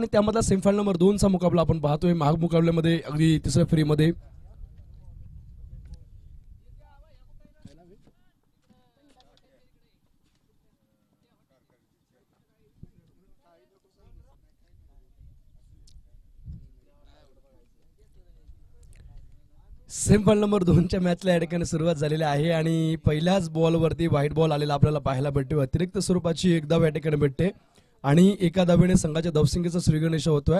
आणि त्यामधला semifinal number 2 चा मुकाबला आपण पाहतोय. महाग मुकाबल्यामध्ये अगदी तिसऱ्या फेरीमध्ये सेमीफायनल नंबर 2 च्या मॅचला या ठिकाणी सुरुवात झालेली आहे आणि पहिल्याच बॉलवरती व्हाईट बॉल आलेला आपल्याला पाहायला भेटतो. अतिरिक्त स्वरूपाची एक धाव या ठिकाणी भेटते आणि एका धावेने संघाच्या धावसंख्येचा श्रीगणेश होतोय.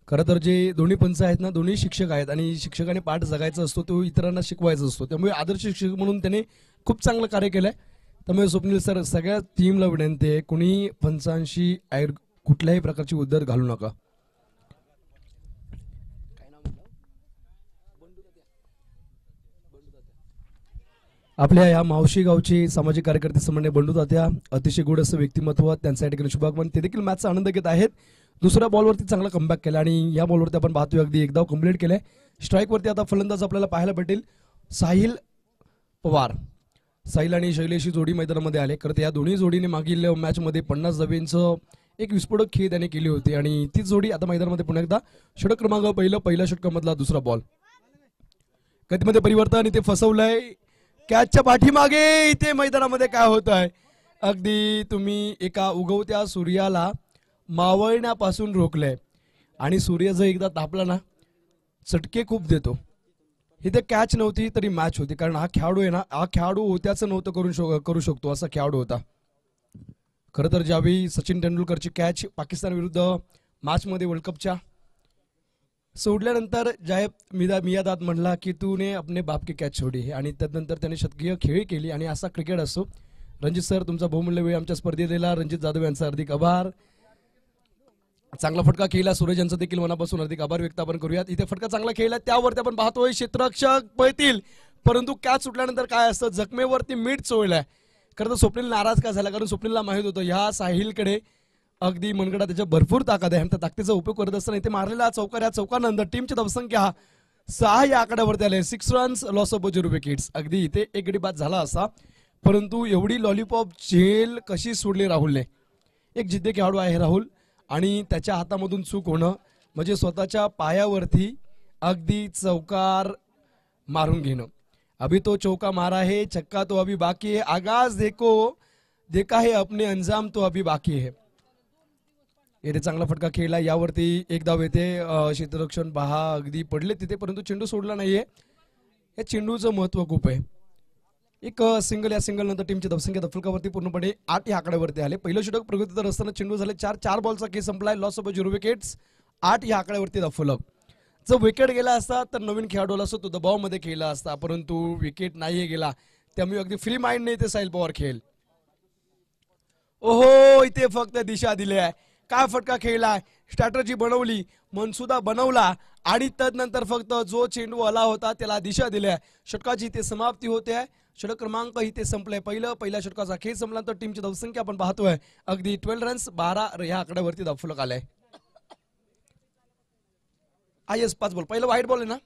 खरं तर जे दोन्ही पंच आहेत ना, दोन्ही शिक्षक आहेत आणि शिक्षकाने पाठ जगायचा असतो, तो इतरांना शिकवायचा असतो. त्यामुळे आदर्श शिक्षक म्हणून त्याने खूप चांगलं कार्य केलंय. त्यामुळे स्वप्नील सर सगळ्या टीमला विनंती आहे, कुणी पंचांशी कुठल्याही प्रकारची उद्धर घालू नका. आपल्या या मावशी गावचे सामाजिक कार्यकर्ते समन्वय बंडू तात्या, अतिशय गोड असं व्यक्तिमत्व, त्यांच्या ठिकाणी शुभागमन, ते देखील मॅचचा आनंद घेत आहेत. दुसऱ्या बॉलवरती चांगला कमबॅक केला आणि या बॉलवरती आपण पाहतोय अगदी एक धाव कंप्लीट केलाय. स्ट्राईकवरती आता फलंदाज आपल्याला पाहायला भेटेल साहिल पवार. साहिल आणि शैलेश ही जोडी मैदानामध्ये आले. खरं तर या दोन्ही जोडीने मागील मॅचमध्ये 50 धावेंचं एक विस्फोटक खेळ त्याने केली होती आणि तीच जोडी आता मैदानामध्ये पुन्हा एकदा षटक क्रमांक पहिल्या षटकामधला दुसरा बॉल. गतीमध्ये परिवर्तन इथे फसवलंय. कॅचच्या पाठीमागे इथे मैदानामध्ये काय होत आहे, अगदी तुम्ही एका उगवत्या सूर्याला मावळण्यापासून रोखलंय आणि सूर्य जर एकदा तापला ना, चटके खूप देतो. इथे कॅच नव्हती तरी मॅच होती, कारण हा खेळाडू आहे ना, हा खेळाडू होत्याचं नव्हतं करू शकतो असा खेळाडू होता. खरं तर ज्यावेळी सचिन तेंडुलकरची कॅच पाकिस्तान विरुद्ध मॅचमध्ये वर्ल्ड कपच्या सोडल्यानंतर मियादाद म्हणला की तूने अपने बाप की कॅच सोडी आणि त्यानंतर त्याने शतकीय खेळी केली आणि असा क्रिकेट असतो. रणजित सर, तुमचा बहुमूल्य वेळ आमच्या स्पर्धेत दिला. रणजित जाधव यांचा हार्दिक आभार. चांगला फटका खेळला, सूरज यांचा देखील मनापासून हार्दिक आभार व्यक्त आपण करूयात. इथे फटका चांगला खेळला, त्यावरती आपण पाहतोय क्षेत्ररक्षक पळतील, परंतु कॅच सुटल्यानंतर काय असतं, जखमेवरती मीठ चोळलाय. खरं तर स्वप्नील नाराज का झाला, कारण स्वप्नीलला माहित होतं ह्या साहिलकडे अगदी मनगडा त्याच्या भरपूर ताकद आहे. त्या ताकदीचा उपयोग करत असताना इथे मारलेला चौकार, या चौकानंतर टीमची धावसंख्या 6 या आकड्यावरती आले. 6 रन्स, लॉस ऑफ 0 विकेट्स. अगदी इथे एक गडी बाद झाला असा, परंतु एवढी लॉलीपॉप झेल कशी सोडली राहुलने. एक जिद्दी खेळाडू आहे राहुल आणि त्याच्या हातामधून चूक होणं म्हणजे स्वतःच्या पायावरती अगदी चौकार मारून घेणं. अभी तो चौका मारा है, छक्का तो अभी बाकी है, आगाज देखा है अपने अंजाम तो अभी बाकी है. येथे चांगला फटका खेळला, यावरती एक धाव येते. क्षेत्ररक्षण पहा अगदी पडले तिथे, परंतु चेंडू सोडला नाहीये. या चेंडूचं महत्व खूप आहे. एक सिंगल, या सिंगल नंतर टीमची धावसंख्या फलकावरती पूर्णपणे 8 या आकड्यावरती आले. पहिलं षटक प्रगतीवर असताना चेंडू झाले 4 बॉलचा खेळ संपलाय. Loss of 0 wickets. 8 या आकड्यावरती फलक. जर विकेट गेला असता तर नवीन खेळाडूला असतो तो दबावामध्ये खेळला असता, परंतु विकेट नाहीये गेला, त्यामुळे अगदी फ्री माइंडने इथे साहिल पवार खेळ. ओहो, इथे फक्त दिशा दिली आहे. काय फटका खेळलाय, स्ट्रॅटर्जी बनवली, मनसुदा बनवला आणि तदनंतर फक्त जो चेंडू आला होता त्याला दिशा दिल्या. षटकाची इथे समाप्ती होते. षटक क्रमांक इथे संपलाय. पहिल्या षटकाचा खेळ संपल्यानंतर टीमची धावसंख्या आपण पाहतोय अगदी 12 रन्स 12 या आकड्यावरती धावफलक आलाय. आयस 5 बॉल, पहिला व्हाईट बॉल आहे ना,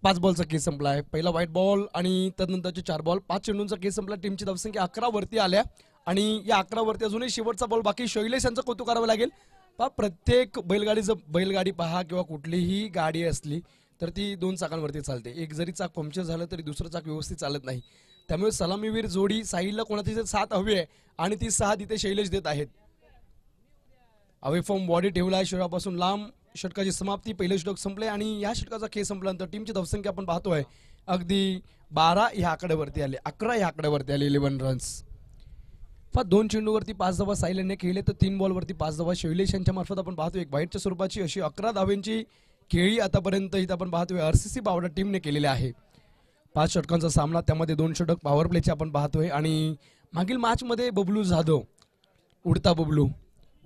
5 बॉलचा खेळ संपलाय. पहिला व्हाईट बॉल आणि त्यानंतरचे 4 बॉल, 5 चेंडूंचा खेळ संपला. टीमची धावसंख्या 11 वरती आल्या आणि या 11 वरती अजूनही शेवटचा बॉल बाकी. शैलेश यांचं कौतुक करावं लागेल. प्रत्येक बैलगाडी पहा किंवा कुठलीही गाडी असली तर ती 2 चाकांवरती चालते. एक जरी चाक पंक्चर झालं तरी दुसरं चाक व्यवस्थित चालत नाही. त्यामुळे सलामीवीर जोडी साहिलला कोणाची साथ हवी आहे आणि ती साथ इथे शैलेश देत आहेत. अवे फॉर्म बॉडी ठेवलाय शरीरापासून लांब. षटकाची समाप्ती, पहिलं षटक संपले आणि या षटकाचा खेळ संपल्यानंतर टीमची धावसंख्या आपण पाहतोय अगदी 12 या आकड्यावरती आले. 11 या आकड्यावरती आले. 11 रन्स. 2 चेंडूवरती 5 धावा साहिल यांनी खेळले तर 3 बॉलवरती 5 धावा शैलेश यांच्या मार्फत आपण पाहतो. एक वाईटच्या स्वरूपाची अशी 11 धावेंची खेळी आतापर्यंत इथं आपण पाहतोय आरसीसी बावडा टीमने केलेली आहे. 5 षटकांचा सामना, त्यामध्ये 2 षटक पॉवर प्लेचे आपण पाहतोय. आणि मागील मॅचमध्ये बबलू जाधव,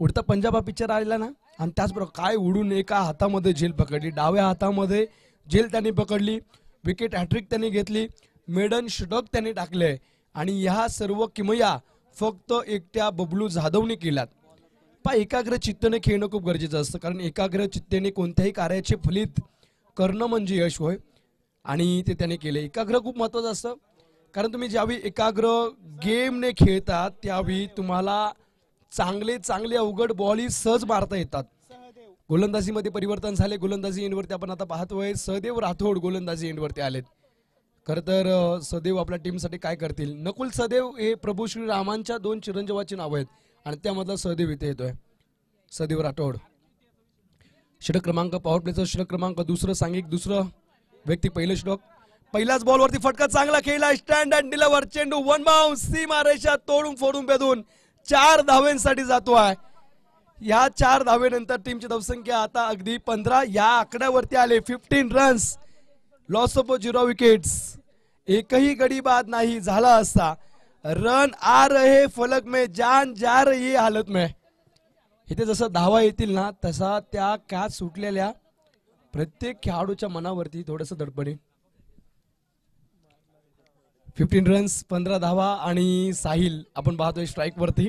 उडता पंजाब हा पिक्चर आलेला ना, आणि त्याचबरोबर काय उडून एका हातामध्ये झेल पकडली, डाव्या हातामध्ये झेल त्यांनी पकडली, विकेट हॅट्रिक त्यांनी घेतली, मेडन षटक त्यांनी टाकले आणि ह्या सर्व किमया फक्त एकट्या बबलू जाधवने केल्यात. एकाग्र चित्ताने खेळणं खूप गरजेचं असतं, कारण एकाग्र चित्तेने कोणत्याही कार्याचे फलित करणं म्हणजे यश होय आणि ते त्याने केले. एकाग्र खूप महत्त्वाचं असतं, कारण तुम्ही ज्यावेळी एकाग्र गेमने खेळता त्यावेळी तुम्हाला चांगले चांगले अवघड बॉल सहज मारता येतात. गोलंदाजीमध्ये परिवर्तन झाले. गोलंदाजी एंडवरती आपण आता पाहतोय सहदेव राठोड गोलंदाजी एंडवरती आलेत. खर तर सहदेव आपल्या टीमसाठी काय करतील. नकुल सहदेव हे प्रभू श्रीरामांच्या 2 चिरंजीवाची नाव आहेत आणि त्यामधला सहदेव इथे येतोय. सहदेव राठोड षटक क्रमांक पॉवर प्लेचं षटक क्रमांक दुसरं सांघिक दुसरं व्यक्ती पहिलं षटक. पहिल्याच बॉलवरती फटका चांगला खेळला. स्टँड अँड डिलिव्हर चेंडू वन बाउन्स सीमारेषा तोडून फोडून बेधून 4 धावेंसाठी जातोय. या 4 धावेनंतर टीमची धावसंख्या आता अगदी 15 या आकड्यावरती आले. 15 रन्स लॉस ऑफ 0 विकेट्स. एकही गडी बाद नाही झाला असता. रन आ रहे फलक में जान जा रही हालत में. इथे जसं धावा येतील ना तसा त्या कॅच सुटलेल्या प्रत्येक खेळाडूच्या मनावरती थोडंसं दडपण आहे. 15 रन्स 15 धावा आणि साहिल आपण पाहतोय स्ट्राईक वरती.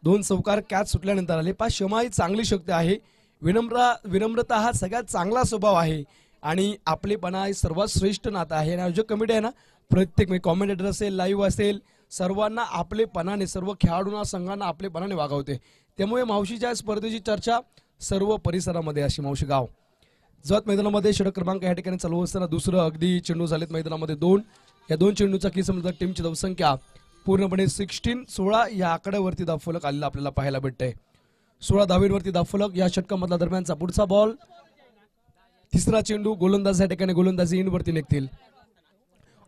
2 चौकार कॅच सुटल्यानंतर आले. क्षमा ही चांगली शक्ती आहे. विनम्रता हा सगळ्यात चांगला स्वभाव आहे आणि आपलेपणा हे सर्वात श्रेष्ठ नातं आहे. आणि आयोजक कमिटी आहे ना प्रत्येक कॉमेंटेटर असेल लाईव्ह असेल सर्वांना आपलेपणाने सर्व खेळाडूंना संघांना आपलेपणाने वागवते. त्यामुळे मावशीच्या स्पर्धेची चर्चा सर्व परिसरामध्ये अशी. मावशी गाव जत मैदानामध्ये षटक क्रमांक या ठिकाणी चालू असताना दुसरं अगदी चेंडू झालेत मैदानामध्ये 2. या 2 चेंडूचा किसमचा टीमची धावसंख्या पूर्णपणे 16 या आकड्यावरती धावफलक आलेला आपल्याला पाहायला भेटतंय. 16 धावेंवरती धावफलक. या षटकामधला दरम्यानचा पुढचा बॉल तिसरा चेंडू गोलंदाज या ठिकाणी गोलंदाजी इनवरती निघतील.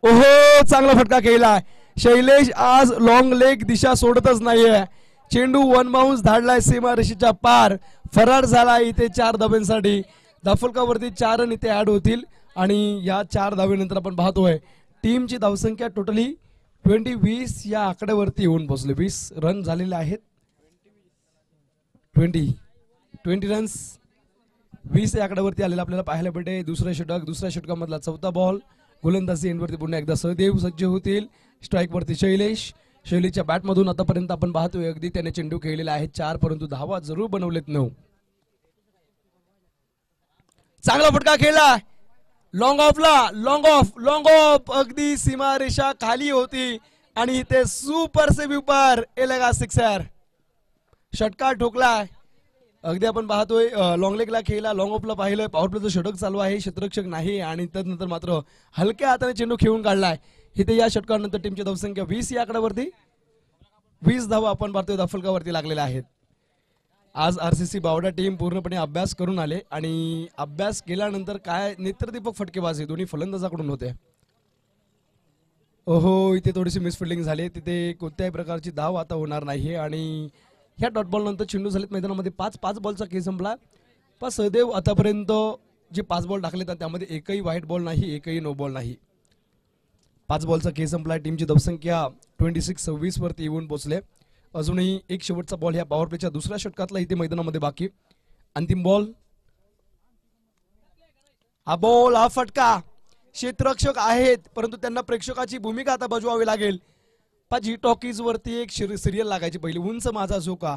ओहो चांगला फटका खेळलाय शैलेश. आज लॉंग लेग दिशा सोडतच नाहीये. चेंडू वन बाउन्स धाडलाय सीमारेषेच्या पार. फरार झाला इथे 4 धावेंसाठी. धावफलकावरती 4 रन इथे ऍड होतील आणि या 4 धावेनंतर आपण पाहतोय टीमची धावसंख्या टोटली 20 या आकड्यावरती येऊन पोहोचले. 20 रन झालेले आहेत. 20 रन्स 20 या आकड्यावरती आलेला आपल्याला पाहायला भेटे. दुसरा षटक. दुसऱ्या षटकामधला चौथा बॉल गोलंदाजी एंडवरती पुन्हा एकदा सहदेव सज्ज होतील. स्ट्राईक वरती शैलेश. शैलीच्या बॅटमधून आतापर्यंत आपण पाहतोय अगदी त्याने चेंडू खेळलेला आहे 4 परंतु धावा जरूर बनवलेत 9. चांगला फटका खेळला लॉंग ऑफ अगदी सीमारेषा खाली होती आणि इथे सुपर से विपर एलेगा सिक्सर. षटकार ठोकलाय अगदी आपण पाहतोय. लॉंग लेगला खेळला लॉंग ऑफला पाहिलं. पॉवर प्लेचं षटक चालू आहे. क्षेत्ररक्षक नाही आणि त्यानंतर मात्र हलक्या हाताने चेंडू खेळून काढलाय. इथे या षटकानंतर टीमची धावसंख्या 20 या आकड्यावरती 20 धावा आपण पाहतोय धावफलकावरती लागलेल्या आहेत. आज आरसीसी बावडा टीम पूर्णपणे अभ्यास करून आले आणि अभ्यास केल्यानंतर काय नेत्रदीपक फटकेबाजी दोन्ही फलंदाजाकडून होते. ओहो इथे थोडीशी मिसफिल्डिंग झाली. तिथे कोणत्याही प्रकारची धाव आता होणार नाही आणि ह्या डॉट बॉल नंतर चेंडू झालेत मैदानामध्ये 5 बॉलचा खेळ संपला. पण सहदेव आतापर्यंत जे 5 बॉल टाकले त्यामध्ये एकही व्हाईट बॉल नाही एकही नो बॉल नाही. 5 बॉलचा खेळ संपला. टीमची धावसंख्या 26 वरती येऊन पोहोचले. अजूनही एक शेवटचा बॉल ह्या पॉवर प्लेच्या दुसऱ्या षटकातला इथे मैदानामध्ये बाकी. अंतिम बॉल. हा फटका. क्षेत्ररक्षक आहेत परंतु त्यांना प्रेक्षकाची भूमिका आता बजवावी लागेल. जी टॉकीज वरती एक सिरियल लागायची पहिली उंच माझा झोका.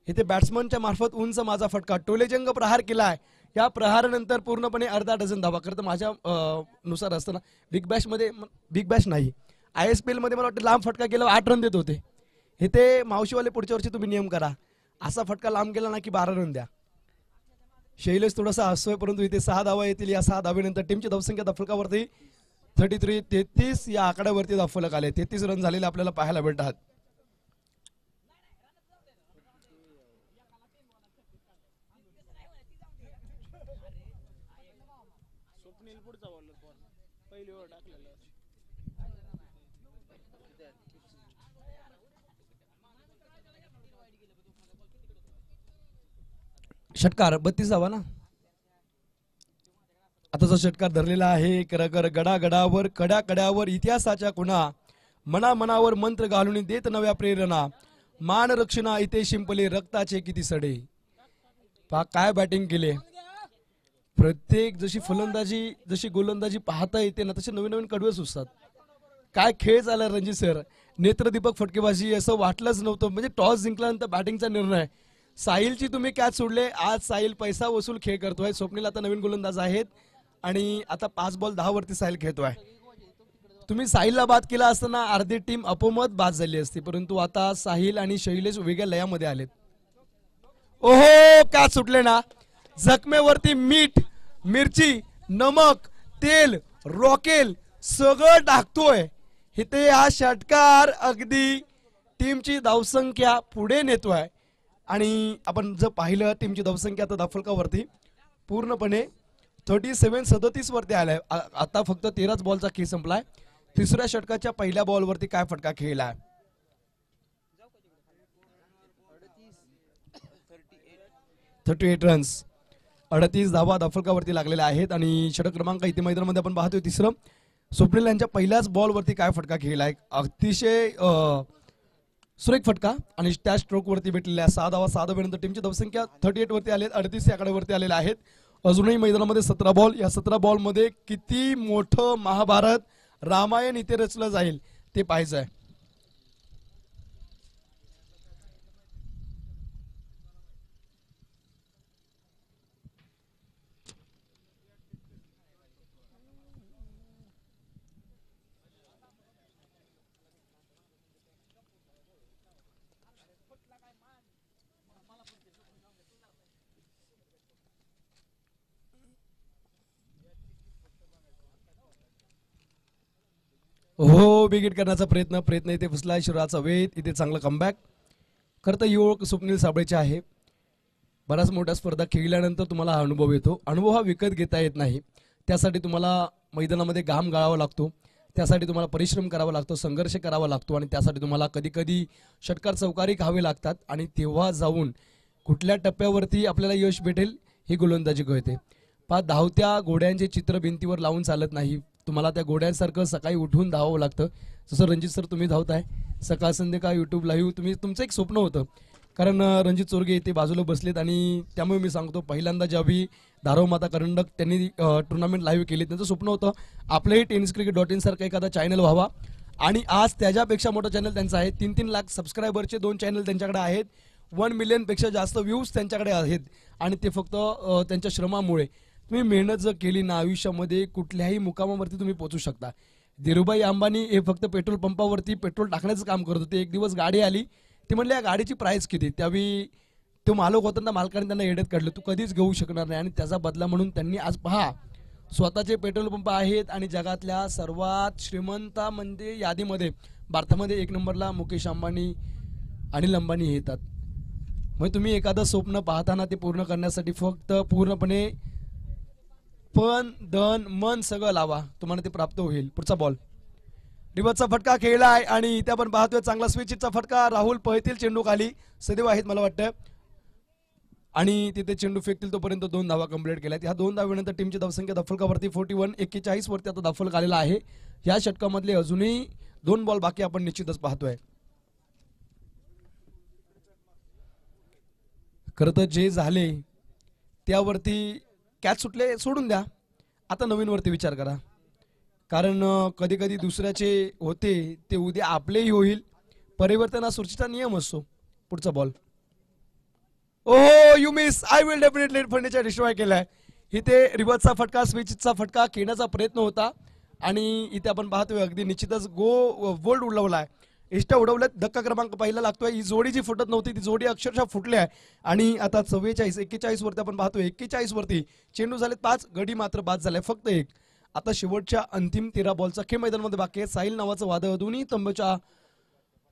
इथे बॅट्समनच्या मार्फत उंच माझा फटका. टोलेजंग प्रहार केलाय. या प्रहारानंतर पूर्णपणे अर्धा डझन धावा. खरं तर माझ्या नुसार असताना बिग बॅश नाही ISPL मध्ये मला वाटतं लांब फटका गेला 8 रन देत होते. इथे मावशीवाले पुढच्या वर्षी तुम्ही नियम करा असा फटका लांब गेला ना की 12 रन द्या. शैलेश थोडासा हसतोय परंतु इथे 6 धावा येतील. या 6 धावेनंतर टीमची धावसंख्या धावफलकावरती 33 या आकड्यावरती धावफलक आले. 33 रन झालेले आपल्याला पाहायला भेटतात. षटकार 32 धावा ना. आताचा षटकार धरलेला आहे. करकर गडागडावर कड्याकड्यावर इतिहासाच्या खुणा मनावर मंत्र घालून देत नव्या प्रेरणा. मान रक्षणा इथे शिंपले रक्ताचे किती सडे. काय बॅटिंग केले. प्रत्येक जशी फलंदाजी जशी गोलंदाजी पाहता येते ना तसे नवीन कडवे सुचतात. काय खेळ झाला रणजित सर. नेत्रदीपक फटकेबाजी असं वाटलंच नव्हतं. म्हणजे टॉस जिंकल्यानंतर बॅटिंगचा निर्णय. साहिलची तुम्ही कॅच सोडले. आज साहिल पैसा वसूल खेळ करतोय. स्वप्नील आता नवीन गोलंदाज आहेत आणि आता 5 बॉल 10 वरती साहिल खेळतोय. तुम्ही साहिलला बाद केला असताना अर्धी टीम अपमत बाद झाली असती, परंतु आता साहिल आणि शैलेश वेगळ्या लयामध्ये आलेत. ओहो, का सुटले ना. जखमेवरती मीठ, मिरची, नमक, तेल, रॉकेल सगळं टाकतोय. इथे हा षटकार अगदी टीमची धावसंख्या पुढे नेतोय. आणि आपण जर पाहिलं टीमची धावसंख्या आता धावफलकावरती पूर्णपणे 37-37 वरती आलाय. आता फक्त 13च बॉलचा खेळ संपलाय. तिसऱ्या षटकाच्या पहिल्या बॉलवरती काय फटका खेळलाय. 38 रन्स, 38 धावा धावफलकावरती लागलेल्या आहेत. आणि षटक क्रमांक इथे मैदानामध्ये आपण पाहतोय तिसरं. स्वप्नील यांच्या पहिल्याच बॉलवरती काय फटका खेळलाय. अतिशय सुरेख फटका आणि त्या स्ट्रोक वरती भेटलेल्या 6 धावा. 6 धाव्यानंतर टीमची धावसंख्या 38 वरती आले, 38 या आकड्यावरती आलेल्या आहेत. अजूनही मैदानामध्ये 17 बॉल. या 17 बॉल मध्ये किती मोठं महाभारत रामायण इथे रचलं जाईल ते पाहायचं आहे. हो, बिगिट करण्याचा प्रयत्न इथे फसला. शिराचा वेध, इथे चांगला कमबॅक. खरं तर युवक स्वप्नील साबळेचे आहे. बऱ्याच मोठ्या स्पर्धा खेळल्यानंतर तुम्हाला हा अनुभव येतो. अनुभव हा विकत घेता येत नाही. त्यासाठी तुम्हाला मैदानामध्ये घाम गाळावा लागतो, त्यासाठी तुम्हाला परिश्रम करावा लागतो, संघर्ष करावा लागतो. आणि त्यासाठी तुम्हाला कधी कधी षटकार चौकारी खावे लागतात. आणि तेव्हा जाऊन कुठल्या टप्प्यावरती आपल्याला यश भेटेल ही गोलंदाजी कळते. धावत्या घोड्यांचे चित्र भिंतीवर लावून चालत नाही. तुम्हाला त्या घोड्यांसारखं सकाळी उठून धावावं लागतं. जसं रणजित सर तुम्ही धावताय सकाळ संध्याकाळ यूट्यूब लाईव्ह, तुमचं एक स्वप्न होतं. कारण रणजित चोरगे इथे बाजूला बसलेत आणि त्यामुळे मी सांगतो, पहिल्यांदा ज्यावेळी धाराव माता करंडक त्यांनी टुर्नामेंट लाईव्ह केली, त्यांचं स्वप्न होतं आपलंही tenniscricket.in सारखं एखादा चॅनल व्हावा. आणि आज त्याच्यापेक्षा मोठं चॅनल त्यांचं आहे. 3-3 लाख सबस्क्रायबरचे 2 चॅनल त्यांच्याकडे आहेत. 1 मिलियनपेक्षा जास्त व्ह्यूज त्यांच्याकडे आहेत. आणि ते फक्त त्यांच्या श्रमामुळे. तुम्ही मेहनत जर केली ना आयुष्यामध्ये कुठल्याही मुकामावरती तुम्ही पोहोचू शकता. धीरूभाई अंबानी हे फक्त पेट्रोल पंपावरती पेट्रोल टाकण्याचं काम करत होते. एक दिवस गाडी आली, ते म्हणले या गाडीची प्राइस किती. त्यावेळी तो मालक होता ना, मालकाने त्यांना येड्यात काढलं, तू कधीच घेऊ शकणार नाही. आणि त्याचा बदला म्हणून त्यांनी आज पहा स्वतःचे पेट्रोल पंप आहेत. आणि जगातल्या सर्वात श्रीमंतांमध्ये यादीमध्ये भारतामध्ये 1 नंबरला मुकेश अंबानी, अनिल अंबानी येतात. मग तुम्ही एखादं स्वप्न पाहताना ते पूर्ण करण्यासाठी फक्त पूर्णपणे पण धन मन सगळं लावा, तुम्हाला ते प्राप्त होईल. पुढचा बॉल, रिवर्सचा फटका खेळला आहे. आणि इथे आपण पाहतोय चांगला स्विचचा फटका. राहुल पळतील चेंडू खाली, सदैव आहेत मला वाटतं. आणि तिथे चेंडू फेकतील तोपर्यंत 2 धावा कंप्लीट केल्यात. ह्या 2 धाव्यानंतर टीमची धावसंख्या धावफलकावरती 41 वरती आता धावफलक आलेला आहे. या षटकामधले अजूनही 2 बॉल बाकी आपण निश्चितच पाहतोय. खरं तर जे झाले त्यावरती कॅच सुटले, सोडून द्या. आता नवीन वरती विचार करा. कारण कधी कधी दुसऱ्याचे होते ते उद्या आपलेही होईल. परिवर्तन हा सुरक्षेचा नियम असतो. पुढचा बॉल, ओहो you miss, I will definitely furniture destroy केलाय. इथे रिव्हर्सचा फटका, स्विचचा फटका खेळण्याचा प्रयत्न होता. आणि इथे आपण पाहतोय अगदी निश्चितच बोल्ड उडवलाय, इष्टा उडवल्यात. धक्का क्रमांक पहिला लागतोय. ही जोडी जी फुटत नव्हती ती जोडी अक्षरशः फुटली आहे. आणि आता 41 वरती आपण पाहतोय 41 वरती चेंडू झाले 5, गडी मात्र बाद झालाय फक्त 1. आता शेवटच्या अंतिम 13 बॉलचा खेळ मैदानामध्ये बाकी आहे. साहिल नावाचं वादळ अजूनही तंबूच्या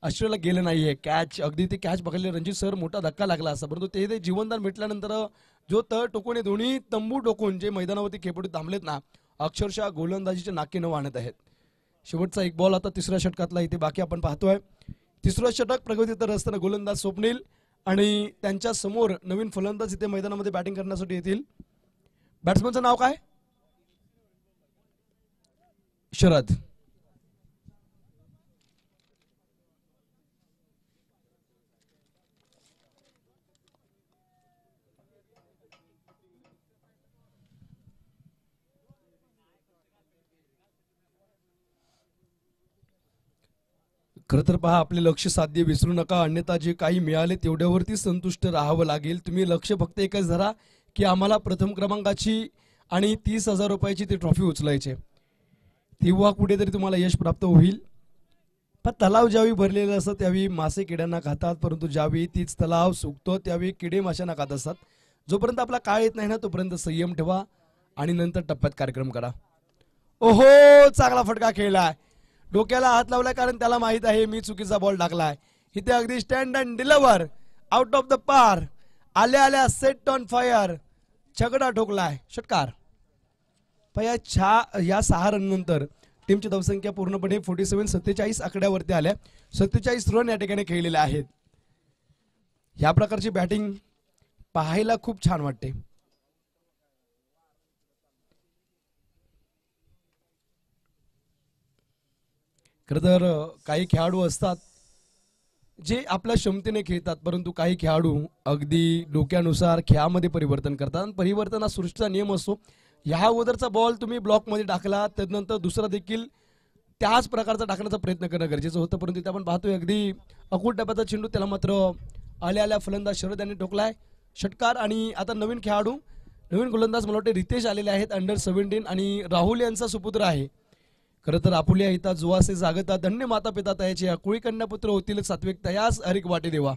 आश्रयाला गेलं नाहीये. कॅच, अगदी ते कॅच बघायला रणजित सर मोठा धक्का लागला असता, परंतु ते जीवनदान भेटल्यानंतर जो तळ टोकून दोन्ही तंबू टोकून जे मैदानावरती खेळपडू थांबलेत ना, अक्षरशः गोलंदाजीचे नाके न आणत आहेत. शेवटचा 1 बॉल आता तिसऱ्या षटकातला इथे बाकी आपण पाहतोय. तिसरं षटक प्रगतीतर असताना गोलंदाज स्वप्नील आणि त्यांच्या समोर नवीन फलंदाज इथे मैदानामध्ये बॅटिंग करण्यासाठी येतील. बॅट्समनचं नाव काय? शरद. खरं तर पहा, आपले लक्ष साध्य विसरू नका, अन्यथा जे काही मिळाले तेवढ्यावरती संतुष्ट राहावं लागेल. तुम्ही लक्ष फक्त एकच धरा की आम्हाला प्रथम क्रमांकाची आणि 30,000 रुपयाची ती ट्रॉफी उचलायची. तेव्हा कुठेतरी तुम्हाला यश प्राप्त होईल. पण तलाव ज्यावेळी भरलेला असतात त्यावेळी मासे किड्यांना खातात, परंतु ज्यावेळी तीच तलाव सुकतो त्यावेळी किडे माशांना खात असतात. जोपर्यंत आपला काळ येत नाही ना तोपर्यंत संयम ठेवा आणि नंतर टप्प्यात कार्यक्रम करा. ओहो, चांगला फटका खेळलाय, डोक्याला हात लावलाय, कारण त्याला माहित आहे मी चुकीचा बॉल टाकलाय. इथे अगदी stand and deliver out of the पार, आल्या आल्या सेट ऑन फायर, छगडा ठोकलाय, षटकार. या 6 रन नंतर टीमची धावसंख्या पूर्णपणे 47 आकड्यावरती आल्या. 47 रन या ठिकाणी खेळलेले आहेत. या प्रकारची बॅटिंग पाहायला खूप छान वाटते. खरं तर काही खेळाडू असतात जे आपल्या क्षमतेने खेळतात, परंतु काही खेळाडू अगदी डोक्यानुसार खेळामध्ये परिवर्तन करतात. परिवर्तन हा सृष्टीचा नियम असतो. ह्या अगोदरचा बॉल तुम्ही ब्लॉकमध्ये टाकला, त्यानंतर दुसरा देखील त्याच प्रकारचा टाकण्याचा प्रयत्न करणं गरजेचं होतं, परंतु इथे आपण पाहतोय अगदी अकूट डब्याचा चेंडू, त्याला मात्र आल्या आल्या फलंदाज शरद यांनी ठोकलाय, षटकार. आणि आता नवीन खेळाडू, नवीन गोलंदाज मला वाटते रितेश आलेले आहेत, अंडर 17, आणि राहुल यांचा सुपुत्र आहे. खरं तर आपुल्या हिता जुवासे जागता धन्य माता पिता तयाचे, कुळी कन्या पुत्र होतील सात्विक तयास हरिक वाटे देवा,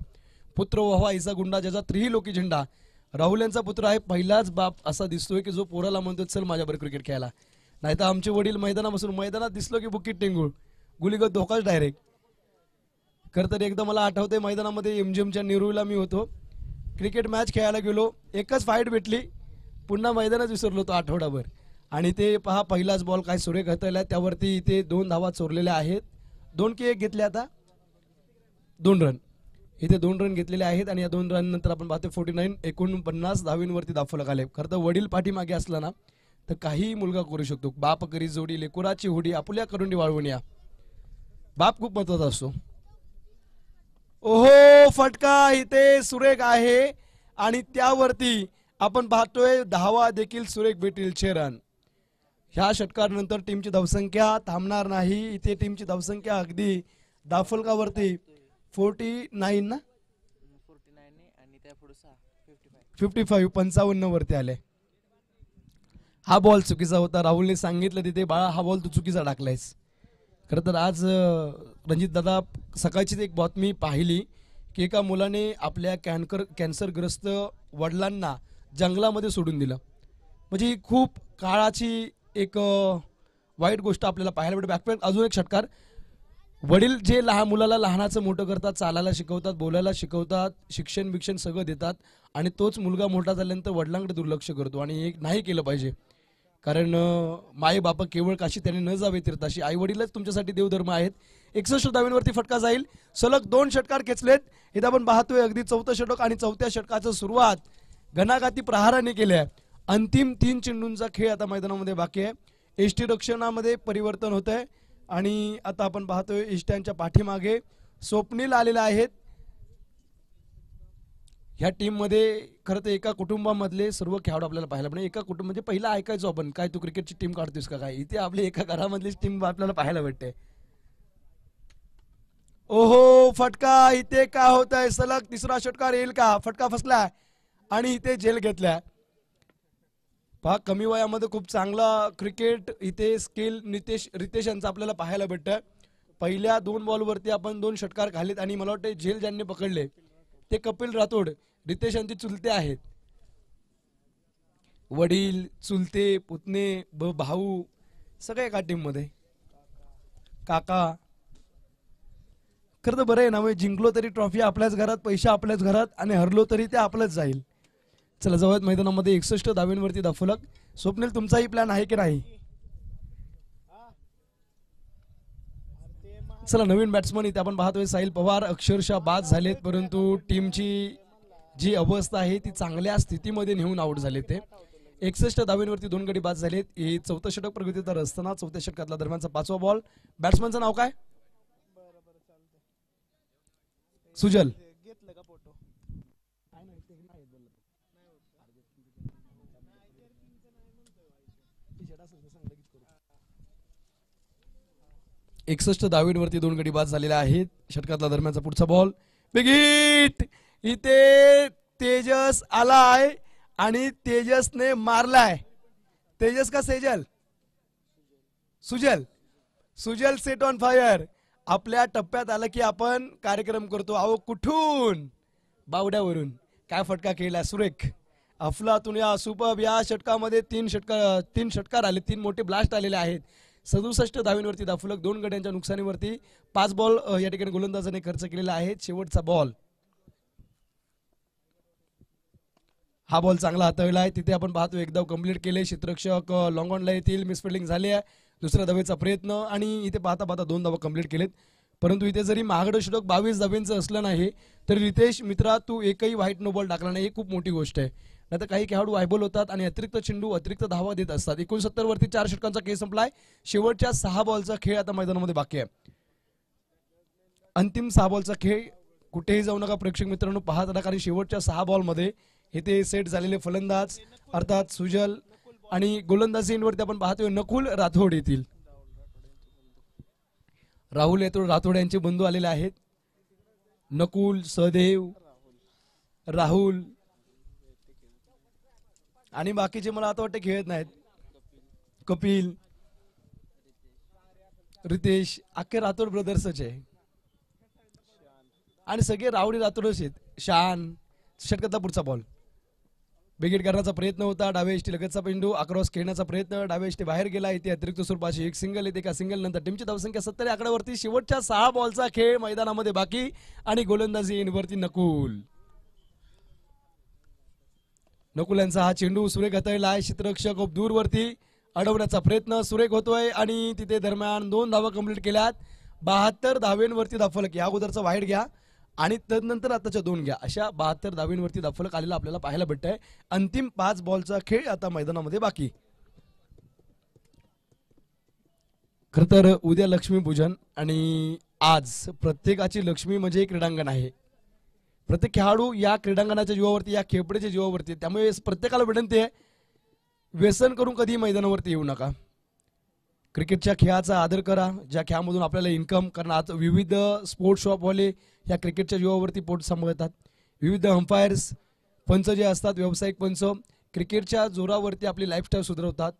पुत्र व्हावा ऐसा गुंडा ज्याचा त्रिही लोकी झेंडा. राहुल यांचा पुत्र आहे. पहिलाच बाप असा दिसतोय की जो पोराला म्हणतो चल माझ्याबरोबर क्रिकेट खेळायला. नाहीतर आमचे वडील मैदानात दिसलो की बुकीट टेंगूळ गुलीगत धोकाच डायरेक्ट. खरं तर एकदा मला आठवते मैदानामध्ये MGMच्या नेरूळला मी होतो, क्रिकेट मॅच खेळायला गेलो, एकच फाईट भेटली, पुन्हा मैदानात विसरलो तो आठवडाभर. आणि ते पहा पहिलाच बॉल काय सुरेख हाताळला, त्यावरती इथे 2 धावा चोरलेल्या आहेत. 2 की 1 घेतले, आता 2 रन, इथे 2 रन घेतलेले आहेत. आणि या 2 रन नंतर आपण पाहतो 49 धावींवरती दाफलक आले. खरं तर वडील पाठीमागे असला ना तर काही मुलगा करू शकतो. बाप करी जोडी लेकुराची होडी आपुल्या करुंडी वाळवून या, बाप खूप महत्वाचा असतो. ओहो, फटका इथे सुरेख आहे आणि त्यावरती आपण पाहतोय धावा देखील सुरेख भेटील 6 रन. ह्या षटकारानंतर टीमची धावसंख्या थांबणार नाही. इथे टीमची धावसंख्या अगदी दाफलकावरती 49 ना 55 वरती आले. हा बॉल चुकीचा होता. राहुलने सांगितलं तिथे बाळा हा बॉल तू चुकीचा टाकलायस. खरं तर आज रणजित दादा सकाळचीच एक बातमी पाहिली की एका मुलाने आपल्या कॅन्सरग्रस्त वडिलांना जंगलामध्ये सोडून दिलं. म्हणजे ही खूप काळाची एक वाईट गोष्ट आपल्याला पाहायला भेटते. बॅकपॅक अजून एक षटकार. वडील जे मुलाला लहानाचं मोठं करतात, चालायला शिकवतात, बोलायला शिकवतात, शिक्षण सगळं देतात, आणि तोच मुलगा मोठा झाल्यानंतर वडिलांकडे दुर्लक्ष करतो. आणि हे नाही केलं पाहिजे, कारण माई बापा केवळ काशी त्याने न जावे तीर्थाशी, आई वडीलच तुमच्यासाठी देवधर्म आहेत. 61 धावींवरती फटका जाईल. सलग 2 षटकार खेचलेत. इथं आपण पाहतोय अगदी 4थं षटक आणि 4थ्या षटकाचं सुरुवात घणाघाती प्रहाराने केली आहे. अंतिम 3 चेंडूंचा खेळ आता मैदानामध्ये बाकी आहे. एसटी रक्षणामध्ये परिवर्तन होत आहे आणि आता आपण पाहतोय इष्टांच्या पाठीमागे स्वप्नील आलेले आहेत. ह्या टीम मध्ये खरं तर एका कुटुंबामधले सर्व खेळाडू आपल्याला पाहायला भेटले. एका कुटुंब म्हणजे पहिला ऐकायचो आपण काय तू क्रिकेटची टीम काढतोस का काय, इथे आपली एका घरामधलीच टीम आपल्याला पाहायला भेटते. ओहो, फटका इथे का होत आहे, सलग 3रा षटकार येईल का, फटका फसला आणि इथे जेल घेतल्या. पहा कमी वयामध्ये खूप चांगला क्रिकेट इथे स्किल रितेश यांचा आपल्याला पाहायला भेटतं. पहिल्या 2 बॉलवरती आपण 2 षटकार घालीत आणि मला वाटतं झेल ज्यांनी पकडले ते कपिल राठोड रितेश यांचे चुलते आहेत. वडील, चुलते, पुतणे, भाऊ सगळे एका टीम मध्ये, काका. खरं तर बरं आहे ना, म्हणजे जिंकलो तरी ट्रॉफी आपल्याच घरात, पैसे आपल्याच घरात, आणि हरलो तरी ते आपलंच जाईल. चला जवळ मैदानामध्ये 61 धावींवरती दाफलक. स्वप्नील तुमचाही प्लॅन आहे की नाही? चला नवीन बॅट्समन इथे आपण पाहतोय साहिल पवार अक्षरशः बाद झालेत, परंतु टीमची जी अवस्था आहे ती चांगल्या स्थितीमध्ये नेऊन आउट झाले. ते 61 धावींवरती 2 गडी बाद झालेत. हे 4थं षटक प्रगतीतर असताना 4थ्या षटकातला दरम्यानचा 5वा बॉल. बॅट्समनचं नाव काय? सुजल. 61 धावींवरती 2 गडी बाद झालेले आहेत. षटकातला दरम्यानचा पुढचा बॉल, बिग हिट. इथे तेजस आलाय आणि तेजसने मारलाय. तेजस का सेजल? सुजल सुजल सेट ऑन फायर. आपल्या टप्प्यात आलं की आपण कार्यक्रम करतो. अहो कुठून? बावड्यावरून. काय फटका केला सुरेख. अफलातून या सुपर या षटकामध्ये तीन षटकार आले, 3 मोठे ब्लास्ट आलेले आहेत. 67 धावींवरती दाफलक, 2 गड्यांच्या नुकसानीवरती 5 बॉल या ठिकाणी गोलंदाजाने खर्च केलेला आहे. शेवटचा बॉल, हा बॉल चांगला हाताळला आहे. तिथे आपण पाहतो एक धाव कंप्लीट केले. क्षेत्ररक्षक लॉंग ऑनला येतील. मिसफिल्डिंग झाली आहे. दुसऱ्या धावेचा प्रयत्न आणि इथे पाहता पाहता 2 धावा कंप्लीट केलेत. परंतु इथे जरी महागडं षटक 22 धावेंचं असलं नाही तर रितेश मित्रा तू एकही व्हाईट नो बॉल टाकला नाही, ही खूप मोठी गोष्ट आहे. नाही तर काही खेळाडू वायबॉल होतात आणि अतिरिक्त चेंडू अतिरिक्त धावा देत असतात. 69 वरती 4 षटकांचा खेळ संपलाय. शेवटच्या 6 बॉलचा खेळ आता मैदानामध्ये बाकी आहे. अंतिम 6 बॉलचा खेळ. कुठेही जाऊ नका प्रेक्षक मित्रांनो, पाहत राहा, कारण शेवटच्या 6 बॉलमध्ये इथे सेट झालेले फलंदाज अर्थात सुजल आणि गोलंदाजीवरती आपण पाहतोय नकुल राठोड येतील. राहुल राठोड यांचे बंधू आलेले आहेत. नकुल, सहदेव, राहुल आणि बाकीचे मला आता वाटतं खेळत नाहीत. कपिल, रितेश, अख्खे राठोड ब्रदर्सच आहे आणि सगळे रावडी राठोडच आहेत. शान. षटकातला पुढचा बॉल बिगेट करण्याचा प्रयत्न होता. डावे एष्टी लगतचा पेंडू अक्रॉस खेळण्याचा प्रयत्न. डावे एष्टी बाहेर गेला. इथे अतिरिक्त स्वरूपाची एक सिंगल येते. का सिंगल नंतर टीमची धावसंख्या 70 आकड्यावरती. शेवटच्या 6 बॉलचा खेळ मैदानामध्ये बाकी आणि गोलंदाजी वरती नकुल. नकुल यांचा हा चेंडू सुरेख हाताळला आहे. क्षेत्ररक्षक दूरवरती अडवण्याचा प्रयत्न सुरेख होतोय आणि तिथे दरम्यान 2 धावा कंप्लीट केल्यात. 72 धावेंवरती दाफलक. या अगोदरचा वाईट घ्या आणि तदनंतर आताच्या 2 घ्या. अशा 72 धावेंवरती दाफलक आलेला आपल्याला पाहायला भेटतंय. अंतिम 5 बॉलचा खेळ आता मैदानामध्ये बाकी. खर तर उद्या लक्ष्मीपूजन आणि आज प्रत्येकाची लक्ष्मी म्हणजे क्रीडांगण आहे. प्रत्येक खेळाडू या क्रीडांगणाच्या जीवावरती, या खेळपड्याच्या जीवावरती. त्यामुळे प्रत्येकाला विनंती आहे, व्यसन करून कधी मैदानावरती येऊ नका. क्रिकेटच्या खेळाचा आदर करा, ज्या खेळामधून आपल्याला इन्कम. कारण आज विविध स्पोर्ट्स शॉपवाले या क्रिकेटच्या जीवावरती पोट सांभाळतात. विविध अंपायर्स, पंच जे असतात, व्यावसायिक पंच क्रिकेटच्या जोरावरती आपली लाईफस्टाईल सुधारवतात.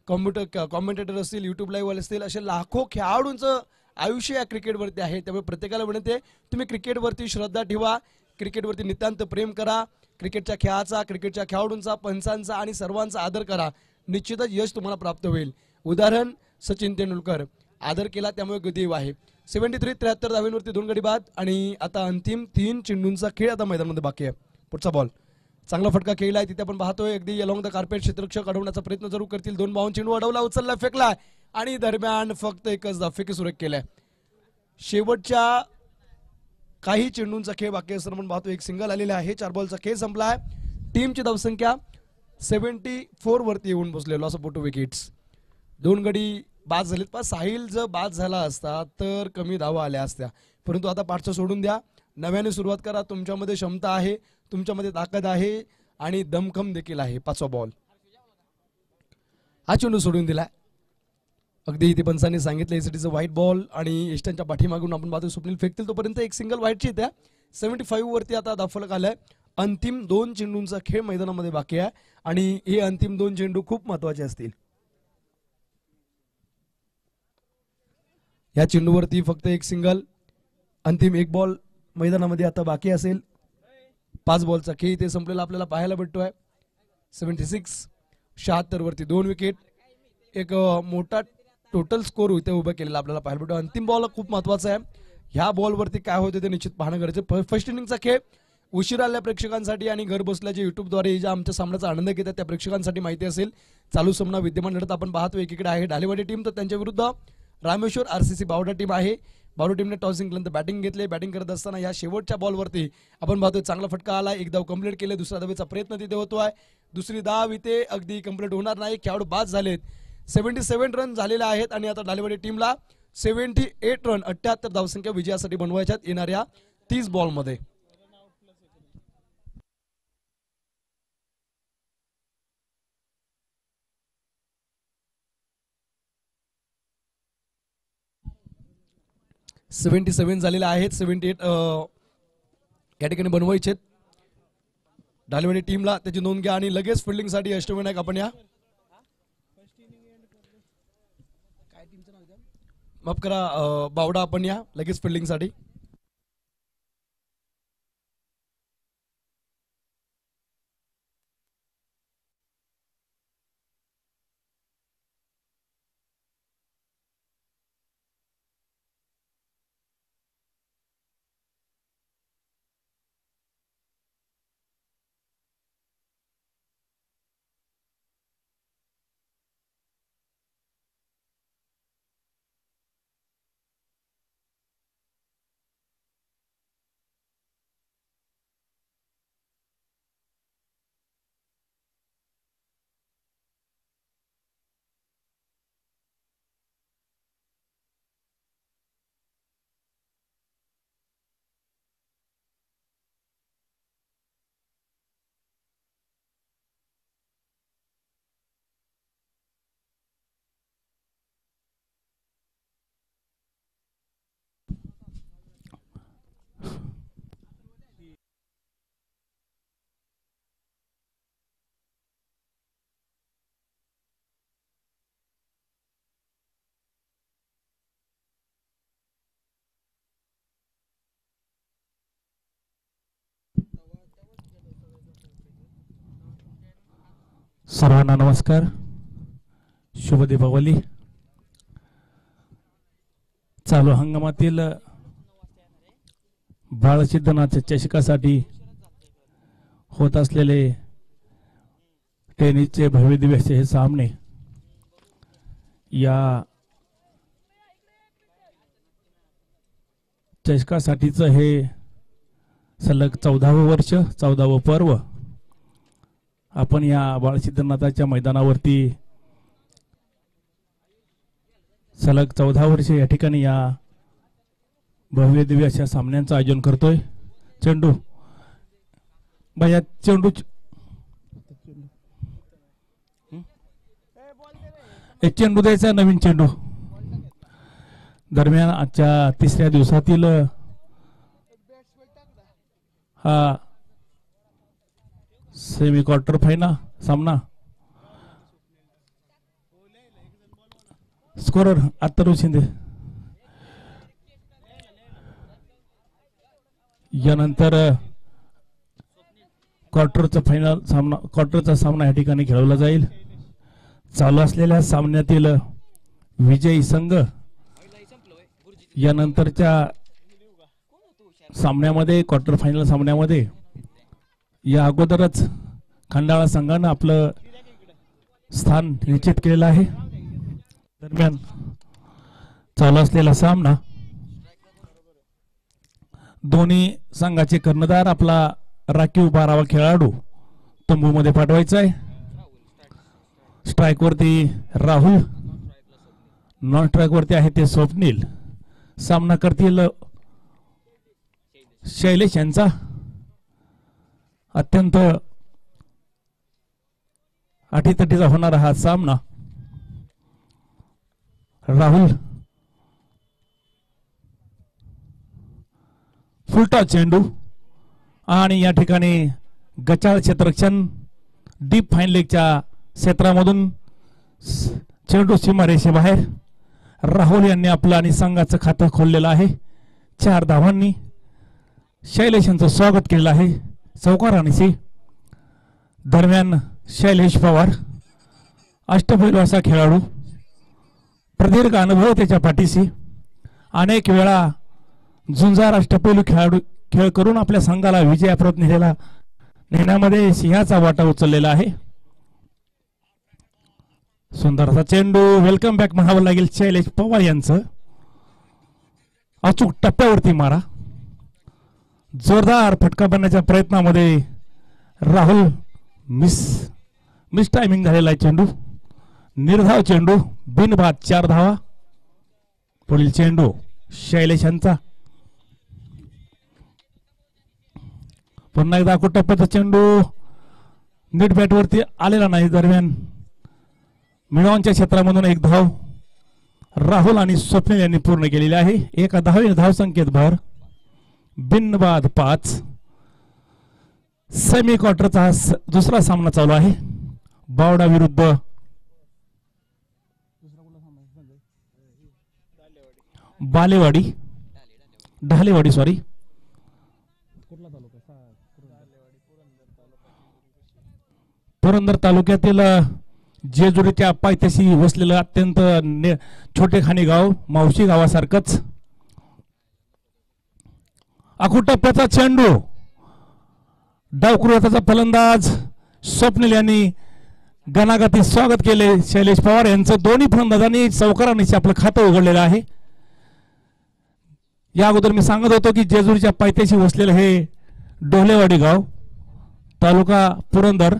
कॉमेंटेटर असतील, यूट्यूब लाईव्ह असतील, असे लाखो खेळाडूंचं आयुष्य या क्रिकेटवरती आहे. त्यामुळे प्रत्येकाला विनंती आहे, तुम्ही क्रिकेटवरती श्रद्धा ठेवा, क्रिकेटवरती नितांत प्रेम करा. क्रिकेटच्या खेळाचा, क्रिकेटच्या खेळाडूंचा, पंचांचा आणि सर्वांचा आदर करा. निश्चितच यश तुम्हाला प्राप्त होईल. उदाहरण सचिन तेंडुलकर. आदर केला त्यामुळे देव आहे. 73 73 धावेंवरती 2 गडी बाद आणि आता अंतिम 3 चेंडूंचा खेळ आता मैदानामध्ये बाकी आहे. पुढचा बॉल चांगला फटका खेळलाय. तिथे आपण पाहतोय अगदी अलॉंग द कार्पेट. क्षेत्ररक्षक अडवण्याचा प्रयत्न जरूर करतील. 2 बाउंड चेंडू अडवला, उचलला, फेकला आणि दरम्यान फक्त एकच धाव फेकी सुरेख केलाय. शेवटच्या काही चेंडूंचा खेळ बाकी असताना आपण पाहतो एक सिंगल आलेला आहे. 4 बॉलचा खेळ संपला आहे. टीमची धावसंख्या 74 वरती येऊन बसले. Loss of 2 wickets. 2 गडी बाद झालेत. पण साहिल जर बाद झाला असता तर कमी धावा आल्या असत्या. परंतु आता पाठचं सोडून द्या, नव्याने सुरुवात करा. तुमच्यामध्ये क्षमता आहे, तुमच्यामध्ये ताकद आहे आणि दमखम देखील आहे. 5वा बॉल, हा चेंडू सोडून दिलाय. अगदी इथे पंचांनी सांगितलं it is a white ball आणि ईस्टर्नच्या पाठीमागून आपण पाहतो स्वप्नील फेकतील तोपर्यंत एक सिंगल व्हाईटची त्या 75 वरती आता दाफलक आलाय. अंतिम 2 चेंडूंचा खेळ मैदानामध्ये बाकी आहे आणि हे अंतिम 2 चेंडू खूप महत्वाचे असतील. या चेंडूवरती फक्त एक सिंगल. अंतिम 1 बॉल मैदानामध्ये आता बाकी असेल. 5 बॉलचा खेळ इथे संपलेला आपल्याला पाहायला भेटतोय. 76 76 वरती 2 विकेट. एक मोठा टोटल स्कोर इथे उभा केलेला आपल्याला पाहायला भेटतो. अंतिम बॉल खूप महत्वाचा आहे. ह्या बॉलवरती काय होते ते निश्चित पाहणं गरजेचं. फर्स्ट इनिंगचा खेळ उशीर आल्या प्रेक्षकांसाठी आणि घर बसल्या जे युट्यूबद्वारे ज्या आमच्या सामन्याचा आनंद घेतात त्या प्रेक्षकांसाठी माहिती असेल. चालू सामना विद्यमान लढत आपण पाहतो. एकीकडे आहे ढालेवाडी टीम, तर त्यांच्या विरुद्ध रामेश्वर आरसीसी बावडा टीम आहे. बावडा टीमने टॉस जिंकल्यानंतर बॅटिंग घेतले. बॅटिंग करत असताना या शेवटच्या बॉलवरती आपण पाहतोय चांगला फटका आला. 1 धाव कंप्लीट केले. दुसऱ्या धावेचा प्रयत्न तिथे होतोय. दुसरी धाव इथे अगदी कंप्लीट होणार नाही. खेळाडू बाद झालेत. 77 रन झालेले आहेत आणि आता ढालेवाडी टीमला 78 रन 78 धावसंख्या विजयासाठी बनवायच्यात येणाऱ्या 30 बॉलमध्ये. $77 झालेले आहेत. 78 या ठिकाणी बनवायचे ढालेवाडी टीमला. त्याची नोंद घ्या आणि लगेच फिल्डिंगसाठी अष्टविनायक आपण या माफ करा बावडा आपण या लगेच फिल्डिंगसाठी. सर्वांना नमस्कार, शुभ दीपावली. चालू हंगामातील बाळसिद्धनाथ चषकासाठी होत असलेले टेनिसचे भव्य दिवस हे सामने या चषकासाठीचं हे सलग 14वं वर्ष, 14वं पर्व आपण या बाळसिद्धनाथाच्या मैदानावरती सलग 14 वर्ष या ठिकाणी या भव्य दिव्य अशा सामन्यांचं आयोजन करतोय. चेंडू भैया, चेंडू एक चेंडू द्यायचा, नवीन चेंडू. दरम्यान आजच्या तिसऱ्या दिवसातील हा सेमी क्वार्टर फायनल सामना. स्कोरर अत्तरू शिंदे. यानंतर क्वार्टरचा फायनल सामना, क्वार्टरचा सामना या ठिकाणी खेळवला जाईल. चालू असलेल्या सामन्यातील विजयी संघ यानंतरच्या सामन्यामध्ये, क्वार्टर फायनल सामन्यामध्ये या अगोदरच खंडाळा संघानं आपलं स्थान निश्चित केलेलं आहे. दरम्यान चालू असलेला सामना दोन्ही संघाचे कर्णधार आपला राखीव 12वा खेळाडू तंबूमध्ये पाठवायचा आहे. स्ट्राइक वरती राहुल, नॉन स्ट्राइक वरती आहे ते स्वप्नील. सामना करतील शैलेश यांचा. अत्यंत अटीतटीचा होणारा हा सामना. राहुल फुलटा चेंडू आणि या ठिकाणी गचाळ क्षेत्ररक्षण डीप फाईन लेगच्या क्षेत्रामधून चेंडू सीमारेषेबाहेर. राहुल यांनी आपलं आणि संघाचं खातं खोललेलं आहे. 4 धावांनी शैलेश यांचं स्वागत केलेलं आहे चौकाराणीशी. दरम्यान शैलेश पवार अष्टपैलू असा खेळाडू, प्रदीर्घ अनुभव त्याच्या पाठीशी. अनेक वेळा झुंजार अष्टपैलू खेळ करून आपल्या संघाला विजयाप्रत नेण्यामध्ये सिंहाचा वाटा उचललेला आहे. सुंदरसा चेंडू, वेलकम बॅक म्हणावं लागेल शैलेश पवार यांचं. अचूक टप्प्यावरती मारा. जोरदार फटका बनण्याच्या प्रयत्नामध्ये राहुल मिस टायमिंग झालेला आहे. चेंडू निर्धाव चेंडू, बिनबाद 4 धावा. पुढील चेंडू शैलेश यांचा. पुन्हा एकदा अचूक टप्प्याचा चेंडू नीट बॅटवरती आलेला नाही. दरम्यान मिळवांच्या क्षेत्रामधून 1 धाव राहुल आणि स्वप्नील यांनी पूर्ण केलेली आहे. एका धाव संख्येत भर. बिनबाद 5. सेमी क्वार्टरचा दुसरा सामना चालू आहे. बावडा विरुद्ध बालेवाडी ढालेवाडी सॉरी पुरंदर तालुक्यातील जेजुरीच्या पायथ्याशी वसलेलं अत्यंत छोटे खाणी गाव, मावशी गावासारखंच. अकुटप्प्याचा चेंडू, डावकुराचा फलंदाज स्वप्नील यांनी गणागती स्वागत केले. शैलेश पवार यांचं दोन्ही फलंदाजांनी चौकारांनी आपलं खातं उघडलेलं आहे. या अगोदर मी सांगत होतो की जेजुरीच्या पायथ्याशी वसलेलं हे ढोलेवाडी गाव, तालुका पुरंदर.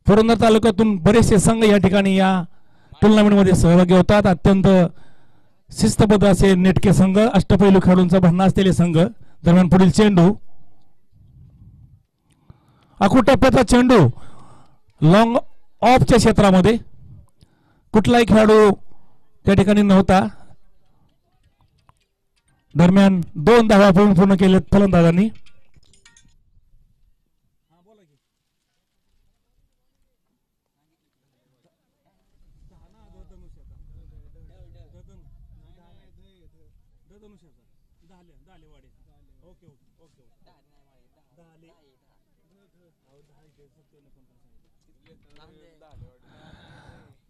पुरंदर तालुक्यातून बरेचसे संघ या ठिकाणी या टुर्नामेंटमध्ये सहभागी होतात. अत्यंत शिस्तबद्ध असे नेटके संघ, अष्टपैलू खेळाडूंचा भरणा असलेले संघ. दरम्यान पुढील चेंडू, अकुटप्प्याचा चेंडू लॉंग ऑफच्या क्षेत्रामध्ये, कुठलाही खेळाडू त्या ठिकाणी नव्हता. दरम्यान 2 धावा पूर्ण केलेत फलंदाजांनी.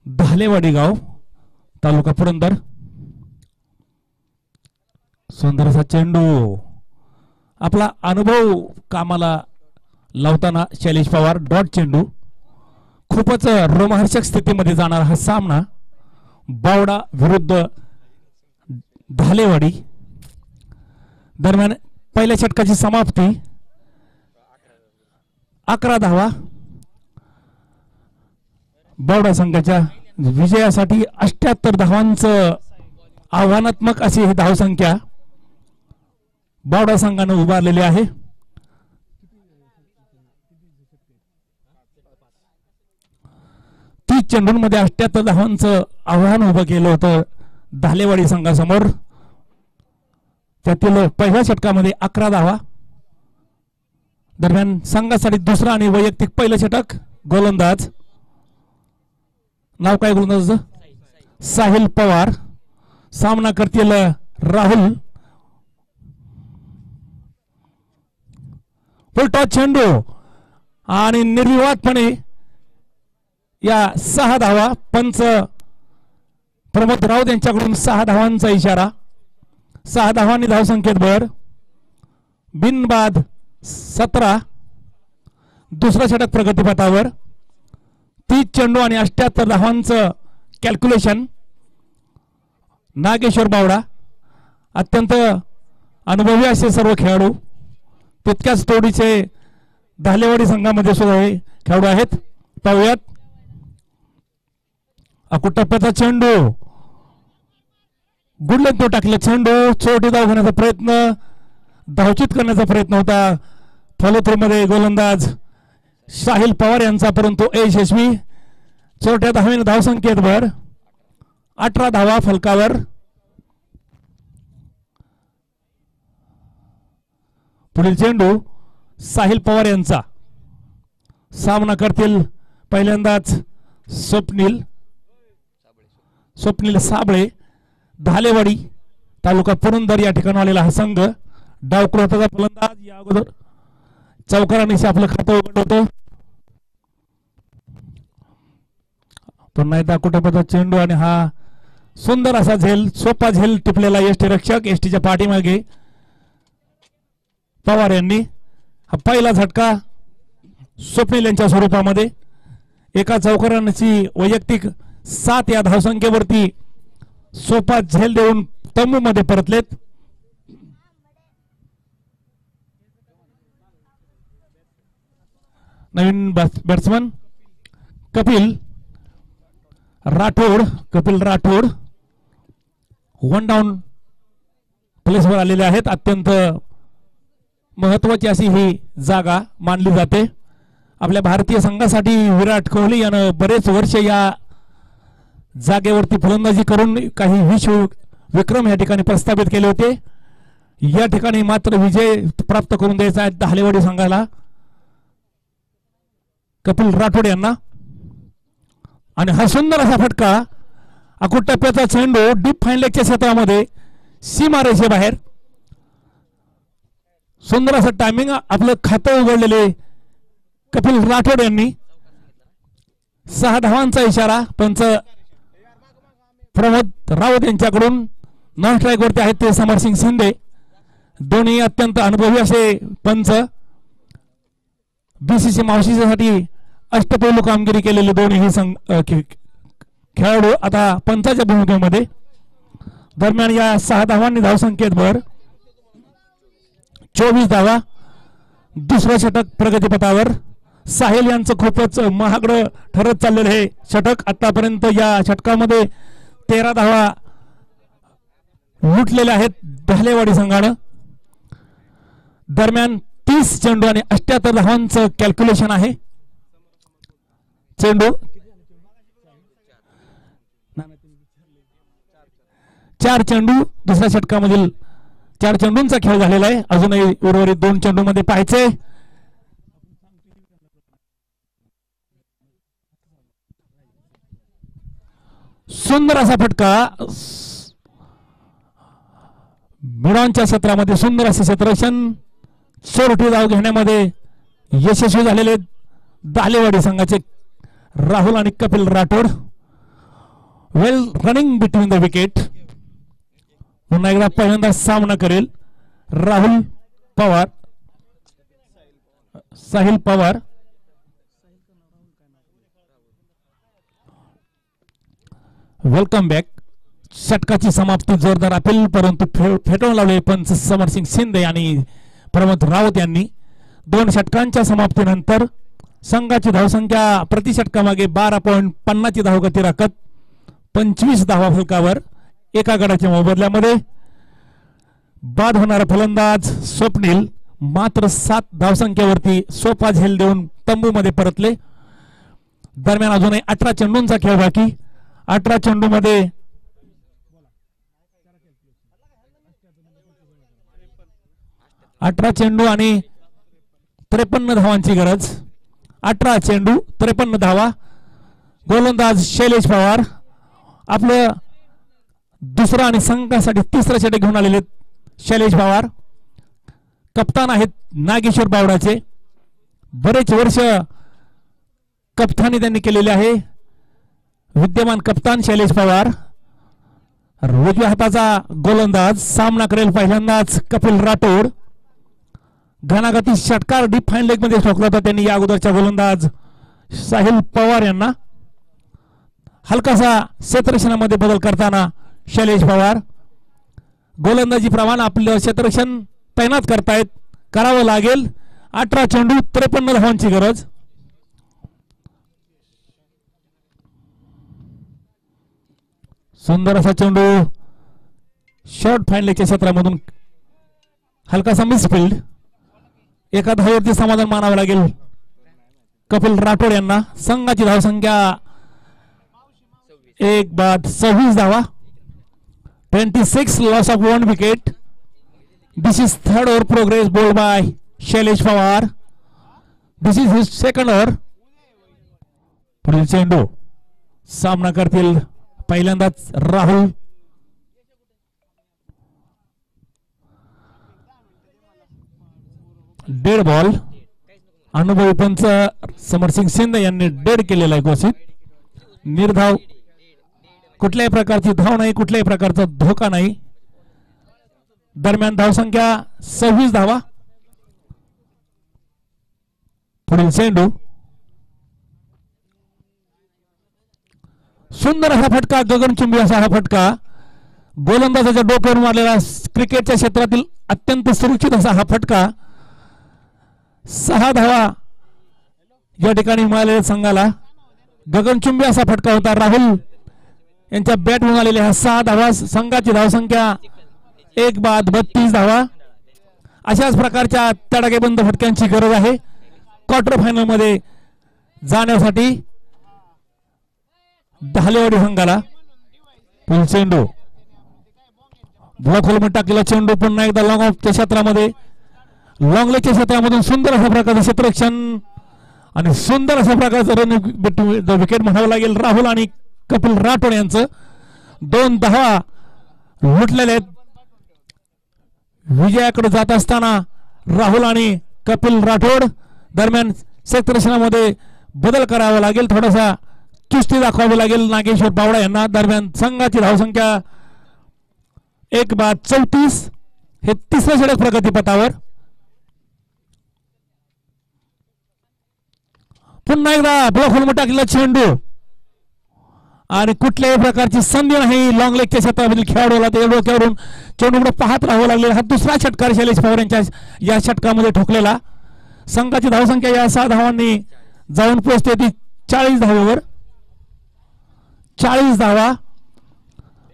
ढालेवाडी गाव, तालुका पुरंदर. सुंदर असा चेंडू, आपला अनुभव कामाला लावताना शैलेश पवार. डॉट चेंडू, खूपच रोमहर्षक स्थितीमध्ये जाणारा हा सामना, बावडा विरुद्ध ढालेवाडी. दरम्यान पहिल्या षटकाची समाप्ती, 11 धावा बावडा संघाच्या विजयासाठी. 78 धावांचं आव्हानात्मक अशी ही धावसंख्या बावडा संघानं उभारलेली आहे. चेंडूंमध्ये 78 धावांचं आव्हान उभं केलं होतं ढालेवाडी संघासमोर. त्यातील पहिल्या षटकामध्ये 11 धावा. दरम्यान संघासाठी दुसरा आणि वैयक्तिक पहिलं षटक. गोलंदाज, नाव काय गोलंदाज? साहिल पवार. सामना करतील राहुल. फुलटॉस चेंडू आणि निर्विवादपणे या 6 धावा. पंच प्रमोद राऊत यांच्याकडून 6 धावांचा इशारा. 6 धावांनी धावसंख्येत भर. बिनबाद 17. दुसरा षटक प्रगतीपथावर. 30 चेंडू आणि 78 धावांचं कॅल्क्युलेशन. नागेश्वर बावडा, अत्यंत अनुभवी असे सर्व खेळाडू. तितक्याच तोडीचे ढालेवाडी संघामध्ये सुद्धा हे खेळाडू आहेत. पाहूयात. अकुटप्प्याचा चेंडू, गुडलं तो टाकलं चेंडू. चोटी धाव घेण्याचा प्रयत्न, धावचित करण्याचा प्रयत्न होता फॉलोथ्रूमध्ये गोलंदाज साहिल पवार यांचा, परंतु अयशस्वी. चोट्या धावेने धावसंख्येत भर. 18 धावा फलकावर. पुढील चेंडू साहिल पवार यांचा. सामना करतील पहिल्यांदाच स्वप्नील साबळे. ढालेवाडी, तालुका पुरंदर या ठिकाणी आलेला हा संघ. डावकुराचा फलंदाज या अगोदर चौकारांनी आपलं खातं उघडलं होतं. पुन्हा एकदा कुटुंबाचा चेंडू आणि हा सुंदर असा झेल, सोपा झेल टिपलेला यष्टीरक्षक. एसटीच्या पाठीमागे पवार यांनी. हा पहिला झटका स्वप्नील यांच्या स्वरूपामध्ये. एका चौकारांची वैयक्तिक 7 या धावसंख्येवरती सोपा झेल देऊन तंबू मध्ये परतलेत. नवीन बॅट्समन कपिल राठोड 1 डाऊन प्लेसवर आलेले आहेत. अत्यंत महत्वाची अशी ही जागा मानली जाते. आपल्या भारतीय संघासाठी विराट कोहली यानं बरेच वर्ष या जागेवरती फलंदाजी करून काही विश्व विक्रम या ठिकाणी प्रस्थापित केले होते. या ठिकाणी मात्र विजय प्राप्त करून द्यायचा आहे ढालेवाडी संघाला, कपिल राठोड यांना. आणि हा सुंदर असा फटका आखूड टप्प्याचा चेंडू डीप फाईन लेगच्या क्षेत्रामध्ये सीमारेषेबाहेर. सुंदर असं टायमिंग, आपलं खातं उघडलेले कपिल राठोड यांनी. 6 धावांचा इशारा पंच प्रमोद राऊत यांच्याकडून. नॉन स्ट्राईक वरती आहेत ते समरसिंग शिंदे. दोन्ही अत्यंत अनुभवी असे पंच. बीसीसी मावशीसाठी अष्टपैलू कामगिरी केलेले दोन्ही खेळाडू आता पंचाच्या भूमिकेमध्ये. दरम्यान या 6 धावांनी धावसंख्येत भर. 24 धावा. दुसरं षटक प्रगतीपथावर. साहिल यांचं खूपच महागडं ठरत चाललेलं हे षटक. आतापर्यंत या षटकामध्ये 13 धावा लुटलेल्या आहेत ढालेवाडी संघानं. दरम्यान 30 चेंडू आणि 78 धावांचं कॅल्क्युलेशन आहे. चेंडू 4 चेंडू दुसऱ्या षटकामधील 4 चेंडूंचा खेळ झालेला आहे. अजूनही उर्वरित 2 चेंडू मध्ये पाहायचे. सुंदर असा फटका मिडॉनच्या क्षेत्रामध्ये. सुंदर असे क्षेत्ररक्षण. चोरटी धाव घेण्यामध्ये यशस्वी झालेले दालेवाडी संघाचे राहुल आणि Kapil Rathod. Well running between the wicket. पुन्हा एकदा पहिल्यांदा सामना करेल राहुल पवार, साहिल पवार. Welcome back. षटकाची समाप्ती जोरदार अपील परंतु फेटाळून लावले पंच समरसिंग शिंदे आणि प्रमोद राऊत यांनी. 2 षटकांच्या समाप्तीनंतर संघाची धावसंख्या प्रति षटकामागे 12.50 ची धावगती राखत 25 धावा फलकावर. एका गडाच्या मोबदल्यामध्ये बाद होणारा फलंदाज स्वप्नील मात्र 7 धावसंख्येवरती सोपा झेल देऊन तंबूमध्ये परतले. दरम्यान अजूनही 18 चेंडूंचा खेळ बाकी. 18 चेंडू मध्ये 18 चेंडू आणि 53 धावांची गरज. 18 चेंडू 53 धावा. गोलंदाज शैलेश पवार आपलं दुसरा आणि संघासाठी 3रं षटक घेऊन आलेले शैलेश पवार. कप्तान आहेत नागेश्वर बावडाचे. बरेच वर्ष कप्तानी त्यांनी केलेले आहे. विद्यमान कप्तान शैलेश पवार. उजव्या हाताचा गोलंदाज. सामना करेल पहिल्यांदाच कपिल राठोड. घनागती षटकार डीप फाईन लेग मध्ये ठोकला होता त्यांनी या अगोदरच्या गोलंदाज साहिल पवार यांना. हलकासा क्षेत्ररक्षणामध्ये बदल करताना शैलेश पवार गोलंदाजी प्रमाण आपलं क्षेत्ररक्षण तैनात करतायत. करावं लागेल. 18 चेंडू 53 धावांची गरज. सुंदर असा चेंडू शॉर्ट फाईन लेगच्या क्षेत्रामधून हलकासा मिसफिल्ड. एका धावेवरती समाधान मानावं लागेल कपिल राठोड यांना. संघाची धावसंख्या 1 बाद 26 धावा. 26 loss of 1 wicket. This is 3rd over progress bowled by Shailesh Pawar. This is his 2nd over. पुढील चेंडू सामना करतील पहिल्यांदाच राहुल. Dead ball. अनुभवी पंच समरसिंग शिंदे यांनी डेड केलेला आहे घोषित. निर्धाव. कुठल्याही प्रकारची धाव नाही. कुठल्याही प्रकारचा धोका नाही. दरम्यान धावसंख्या 26 धावा. पुढील चेंडू. सुंदर असा फटका. गगनचुंबी असा हा फटका. गोलंदाजाच्या डोक्यावर मारलेला क्रिकेटच्या क्षेत्रातील अत्यंत सुरक्षित असा हा फटका. 6 धावा या ठिकाणी मिळालेल्या संघाला. गगनचुंबी असा फटका होता. राहुल यांच्या बॅटवरून आलेल्या ह्या 6 धावा. संघाची धावसंख्या 1 बाद 32 धावा. अशाच प्रकारच्या तडाखेबंद फटक्यांची गरज आहे क्वार्टर फायनल मध्ये जाण्यासाठी ढालेवाडी संघाला. पुढील चेंडू ब्लॉक होलमध्ये टाकलेला चेंडू पुन्हा एकदा लॉंग ऑफच्या क्षेत्रामध्ये. लॉंग लेगच्या क्षेत्रामधून सुंदर अशा प्रकारचं क्षेत्ररक्षण आणि सुंदर अशा प्रकारचं रन विकेट म्हणावं लागेल राहुल आणि कपिल राठोड यांचं. 2 धावा लुटलेले आहेत. विजयाकडे जात असताना राहुल आणि कपिल राठोड दरम्यान क्षेत्ररक्षणामध्ये बदल करावा लागेल, थोडासा चुस्ती दाखवावी लागेल नागेश्वर बावडा यांना. दरम्यान संघाची धावसंख्या 1:34. हे तिसरं षटक प्रगतीपथावर. पुन्हा एकदा ब्लॉक होलमध्ये टाकलेला चेंडू आणि कुठल्याही प्रकारची संधी नाही लॉंग लेगच्या क्षेत्रामधील खेळाडूला ते डोक्यावरून चेंडूकडे पाहत राहावं लागले. हा दुसरा षटकार शैलेश पवार यांच्या या षटकामध्ये ठोकलेला. संघाची धावसंख्या या 6 धावांनी जाऊन पोहोचते ती 40 धावेवर. 40 धावा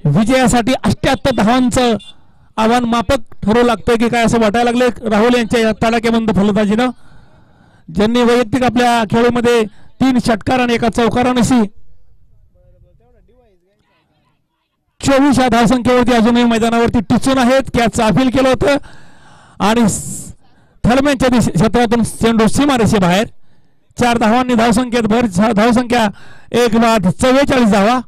विजयासाठी 78 धावांचं आव्हान मापक ठरवू लागतंय की काय असं वाटायला लागले राहुल यांच्या या तडाख्याबंद फलंदाजीनं, ज्यांनी वैयक्तिक आपल्या खेळीमध्ये 3 षटकार आणि 1 चौकारानशी 24 या धावसंख्येवरती अजूनही मैदानावरती टिचून आहेत. कॅच अपील केलं होतं आणि थर्मेनच्या क्षेत्रातून चेंडू सीमारेषे बाहेर. 4 धावांनी धावसंख्येत भर. धावसंख्या 1:44 धावा.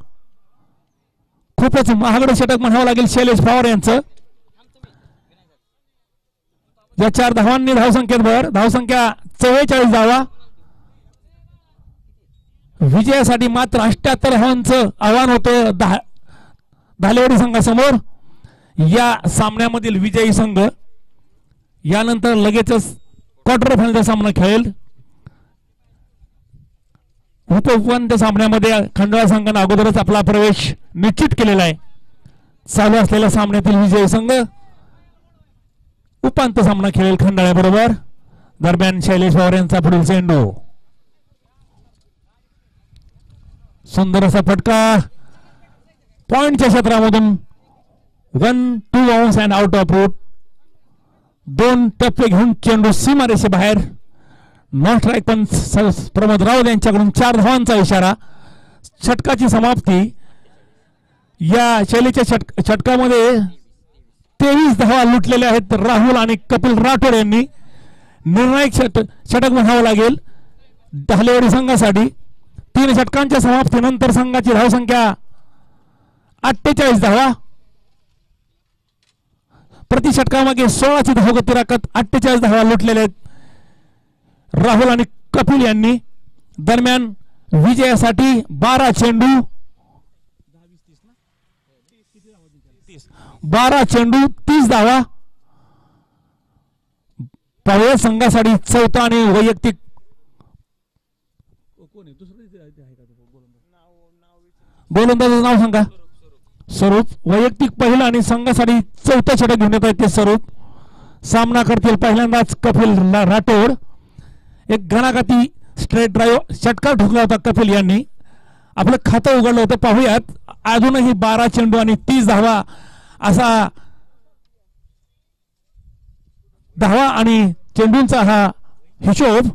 खूपच महागडं षटक म्हणावं लागेल शैलेश पवार यांचं. या 4 धावांनी धावसंख्येत भर. धावसंख्या 44 धावा. विजयासाठी मात्र 78 धावांचं आव्हान होतं धालेवाडी संघासमोर. या सामन्यामधील विजयी संघ यानंतर लगेचच क्वार्टर फायनलचा सामना खेळेल. उपउपांत्य सामन्यामध्ये खंडाळा संघाने अगोदरच आपला प्रवेश निश्चित केलेला आहे. चालू असलेल्या सामन्यातील विजयी संघ उपांत्य सामना खेळेल खंडाळ्याबरोबर. दरम्यान शैलेश पवार यांचा पुढील चेंडू, सुंदर असा फटका पॉइंटच्या क्षेत्रामधून 1-2 bounce and out of route. 2 टप्पे घेऊन चेंडू सीमारेषे बाहेर. नॉन स्ट्राईक पण प्रमोद राऊत यांच्याकडून 4 धावांचा इशारा. षटकाची समाप्ती. या शैलीच्या षटकामध्ये 23 धावा लुटलेल्या आहेत राहुल आणि कपिल राठोड यांनी. निर्णायक षटक म्हणावं लागेल धालेवाडी संघासाठी. 3 षटकांच्या समाप्तीनंतर संघाची धावसंख्या 48 धावा. प्रति षटकामागे 16ची धावगती राखत 48 धावा लुटलेल्या आहेत राहुल आणि कपिल यांनी. दरम्यान विजयासाठी 12 चेंडू 30 धावा. पावळे संघासाठी 4था आणि वैयक्तिक गोलंदाजाचं नाव सांगा. स्वरूप. वैयक्तिक पहिला आणि संघासाठी 4थं षटक घेऊन येत आहेत ते स्वरूप. सामना करतील पहिल्यांदाच कपिल राठोड. एक घणाघाती स्ट्रेट ड्राईव्ह षटकार ठोकला होता कपिल यांनी. आपलं खातं उघडलं होतं. पाहूयात. अजूनही 12 चेंडू आणि 30 धावा असा धावा आणि चेंडूंचा हा हिशोब.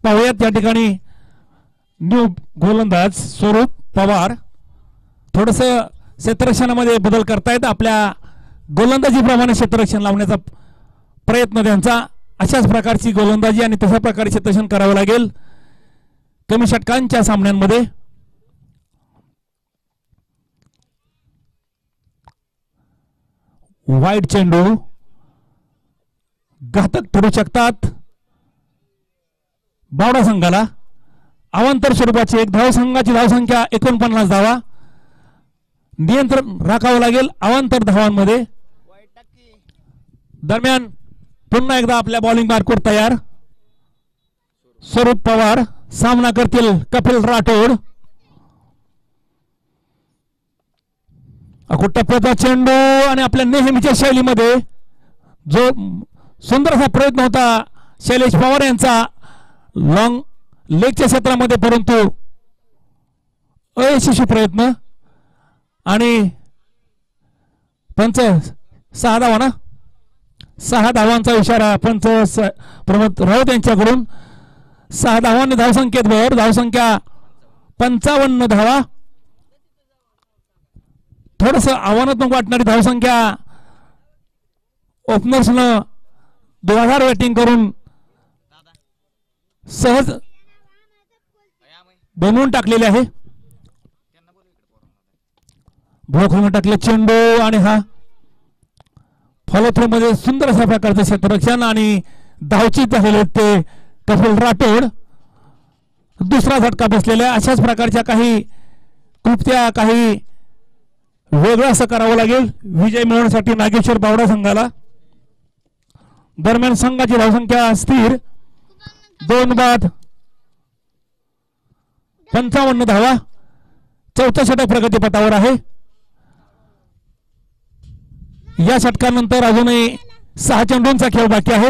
पाहूयात या ठिकाणी न्यू गोलंदाज स्वरूप पवार थोडस क्षेत्ररक्षणामध्ये बदल करतायत. आपल्या गोलंदाजीप्रमाणे क्षेत्ररक्षण लावण्याचा प्रयत्न त्यांचा. अशाच प्रकारची गोलंदाजी आणि तशा प्रकारे क्षेत्ररक्षण करावं लागेल कमी षटकांच्या सामन्यांमध्ये. वाईट चेंडू घातक ठरू शकतात बावडा संघाला. अवांतर स्वरूपाची 1 धाव. संघाची धावसंख्या 49 धावा. नियंत्रण राखावं लागेल अवांतर धावांमध्ये. दरम्यान पुन्हा एकदा आपल्या बॉलिंग मार्कवर तयार स्वरूप पवार. सामना करतील कपिल राठोड. टप्प्याचा चेंडू आणि आपल्या नेहमीच्या शैलीमध्ये जो सुंदर असा प्रयत्न होता शैलेश पवार यांचा लॉंग लेगच्या क्षेत्रामध्ये, परंतु अयशस्वी प्रयत्न. आणि पंच 6 धावा ना, 6 धावांचा इशारा पंच प्रमोद राऊत यांच्याकडून. 6 धावांनी धावसंख्येत भर. धावसंख्या 55 धावा. थोडस आव्हानात्मक वाटणारी धावसंख्या. ओपनर्सनं 2000 बॅटिंग करून सहज बनवून टाकलेले आहे. ब्लॉक टाकले चेंडू आणि हा फॉलो थ्रो मध्ये सुंदर अशा प्रकारचं क्षेत्ररक्षण आणि धावचित झालेले ते कपिल राठोड. दुसरा झटका बसलेल्या अशाच प्रकारच्या काही कृत्या काही वेगळं असं करावं लागेल विजय मिळवण्यासाठी नागेश्वर बावडा संघाला. दरम्यान संघाची धावसंख्या स्थिर 2 बाद 55 धावा. चौथं षटक प्रगतीपथावर आहे. या षटकानंतर अजूनही 6 चेंडूंचा खेळ बाकी आहे.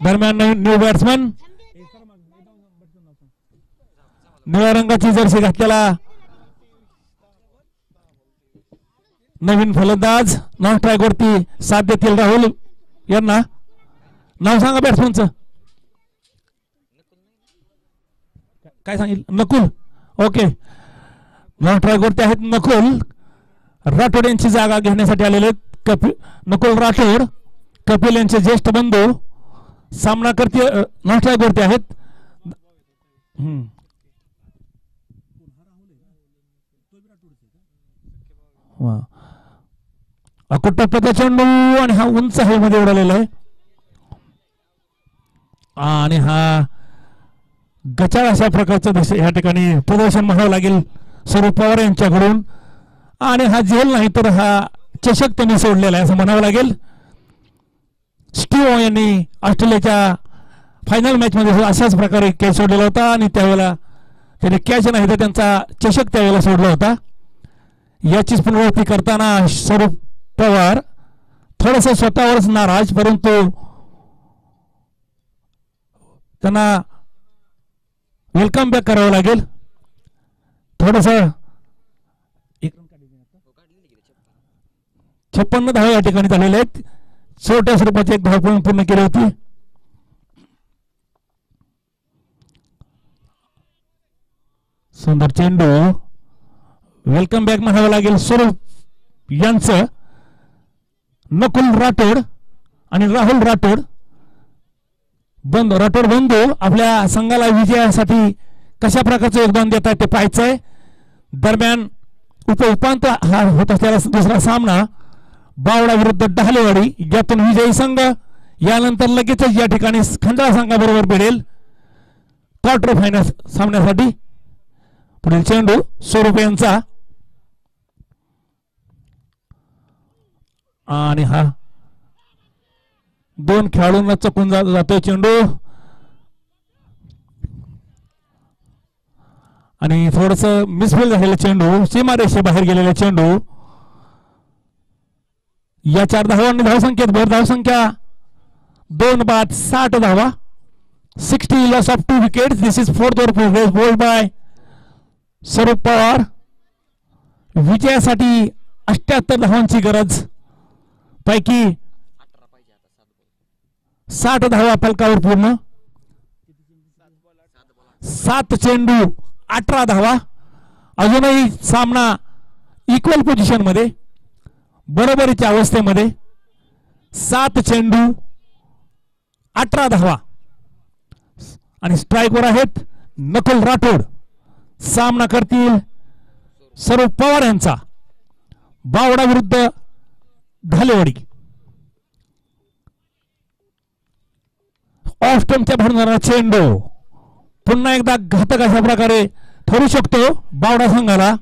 दरम्यान न्यू बॅट्समन निळ्या रंगाची जर्सी घातलेला नवीन फलंदाज नॉन स्ट्राईक वरती साथ देतील राहुल यांना. नाव सांगा बॅट्समनचं. काय सांगितलं? नकुल. ओके, नॉन स्ट्राईक वरती आहेत नकुल राठोड यांची जागा घेण्यासाठी आलेले नकुल राठोड कपिल यांचे ज्येष्ठ बंधू सामना करते नॉन स्ट्राईक वरती आहेत. अकोट टप्प्याचा चेंडू आणि हा उंच हवेमध्ये उडालेला आहे आणि हा गचाळ अशा प्रकारचं या ठिकाणी प्रदर्शन म्हणावं लागेल स्वरूप पवार यांच्याकडून. आणि हा झेल नाही तर हा चषक त्यांनी सोडलेला आहे असं म्हणावं लागेल. स्टीव्ह यांनी ऑस्ट्रेलियाच्या फायनल मॅच मध्ये अशाच प्रकारे कॅच सोडलेला होता आणि त्यावेळेला त्याने कॅच नाही तर त्यांचा चषक त्यावेळेला सोडला होता. याचीच पुनरावृत्ती करताना स्वरूप पवार थोडस स्वतःवरच नाराज, परंतु त्यांना वेलकम बॅक करावं लागेल. थोडस 56 धावा या ठिकाणी झालेले आहेत. छोट्या स्वरूपाची एक धाव पूर्ण केली होती. सुंदर चेंडू. वेलकम बॅक म्हणावं लागेल स्वरूप यांचं. नकुल राठोड आणि राहुल राठोड राठोड बंधू आपल्या संघाला विजयासाठी कशा प्रकारचं योगदान देतात ते पाहायचंय. दरम्यान उपांत्य हा होत असलेला दुसरा सामना बावडा विरुद्ध डहालेवाडी, ज्यातून विजयी संघ यानंतर लगेचच या ठिकाणी खंडाळा संघाबरोबर भिडेल क्वार्टर फायनल सामन्यासाठी. पुढील चेंडू स्वरूप यांचा आणि हा 2 खेळाडूंना चकून जातोय चेंडू आणि थोडस मिसफील झालेला चेंडू, सीमारेषे बाहेर गेलेला चेंडू. या 4 धावांनी धावसंख्येत भर. धावसंख्या 2 बाद 60 धावा. 60 loss of 2 wicket. This is 4th over progress bowled by Swaroop Pawar. विजयासाठी 78 धावांची गरज, पैकी 60 धावा फलकावर पूर्ण. 7 चेंडू 18 धावा. अजूनही सामना इक्वल पोझिशन मध्ये, बरोबरीच्या अवस्थेमध्ये. 7 चेंडू 18 धावा आणि स्ट्राईकवर आहेत नकुल राठोड. सामना करतील स्वरूप पवार यांचा बावडा विरुद्ध ढालेवाडी. ऑफ स्टंपच्या भरणारा चेंडू पुन्हा एकदा घातक अशा प्रकारे ठरू शकतो बावडा संघाला.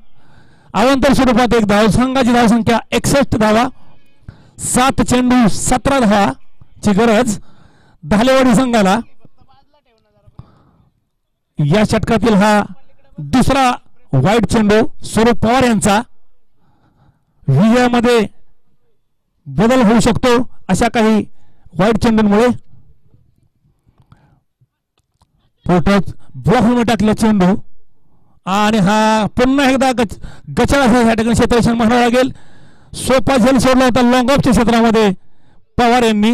अवांतर स्वरूपात एक धाव. संघाची धावसंख्या 61 धावा. 7 चेंडू 17 धावाची गरज ढालेवाडी संघाला. या षटकातील हा दुसरा वाईट चेंडू स्वरूप पवार यांचा. विजयामध्ये बदल होऊ शकतो अशा काही वाईट चेंडूंमुळे. ब्लॉक टाकला चेंडू आणि हा पुन्हा एकदा गचाळ या ठिकाणी क्षेत्ररक्षण म्हणावं लागेल. सोपा झेल सोडला होता लॉंग ऑफच्या क्षेत्रामध्ये पवार यांनी.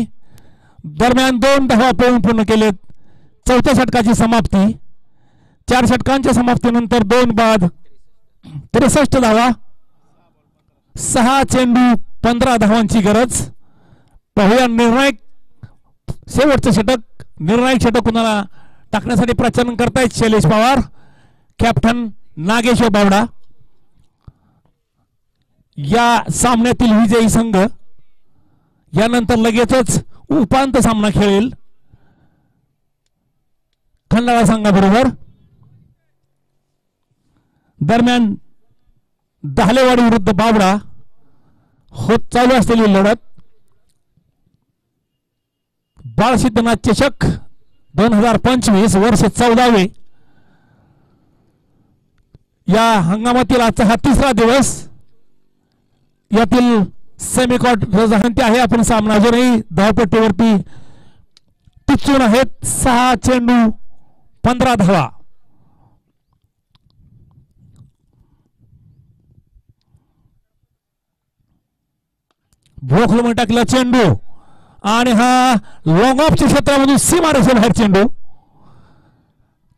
दरम्यान 2 धावा पूर्ण केलेत. चौथ्या षटकाची समाप्ती. 4 षटकांच्या समाप्तीनंतर 2 बाद 63 धावा. 6 चेंडू 15 धावांची गरज. पाहूया निर्णायक शेवटचं षटक. निर्णायक षटक कुणाला टाकण्यासाठी प्रचारण करतायत शैलेश पवार, कॅप्टन नागेश्वर बावडा. या सामन्यातील विजयी संघ यानंतर लगेचच उपांत्य सामना खेळेल खंडाळा संघाबरोबर. दरम्यान दाहलेवाडी विरुद्ध बावडा होत चालू असलेली लढत बाळसिद्धनाथ चषक 2025 वर्ष 14वे. या हंगामातील आजचा हा तिसरा दिवस. यातील सेमीकॉट रजांती आहे. आपण सामना अजूनही धावपट्टीवरती टिचून आहेत. 6 चेंडू 15 धावा. भोखलून टाकला चेंडू आणि हा लॉंग ऑफच्या क्षेत्रामधून सीमारेषेबाहेर चेंडू.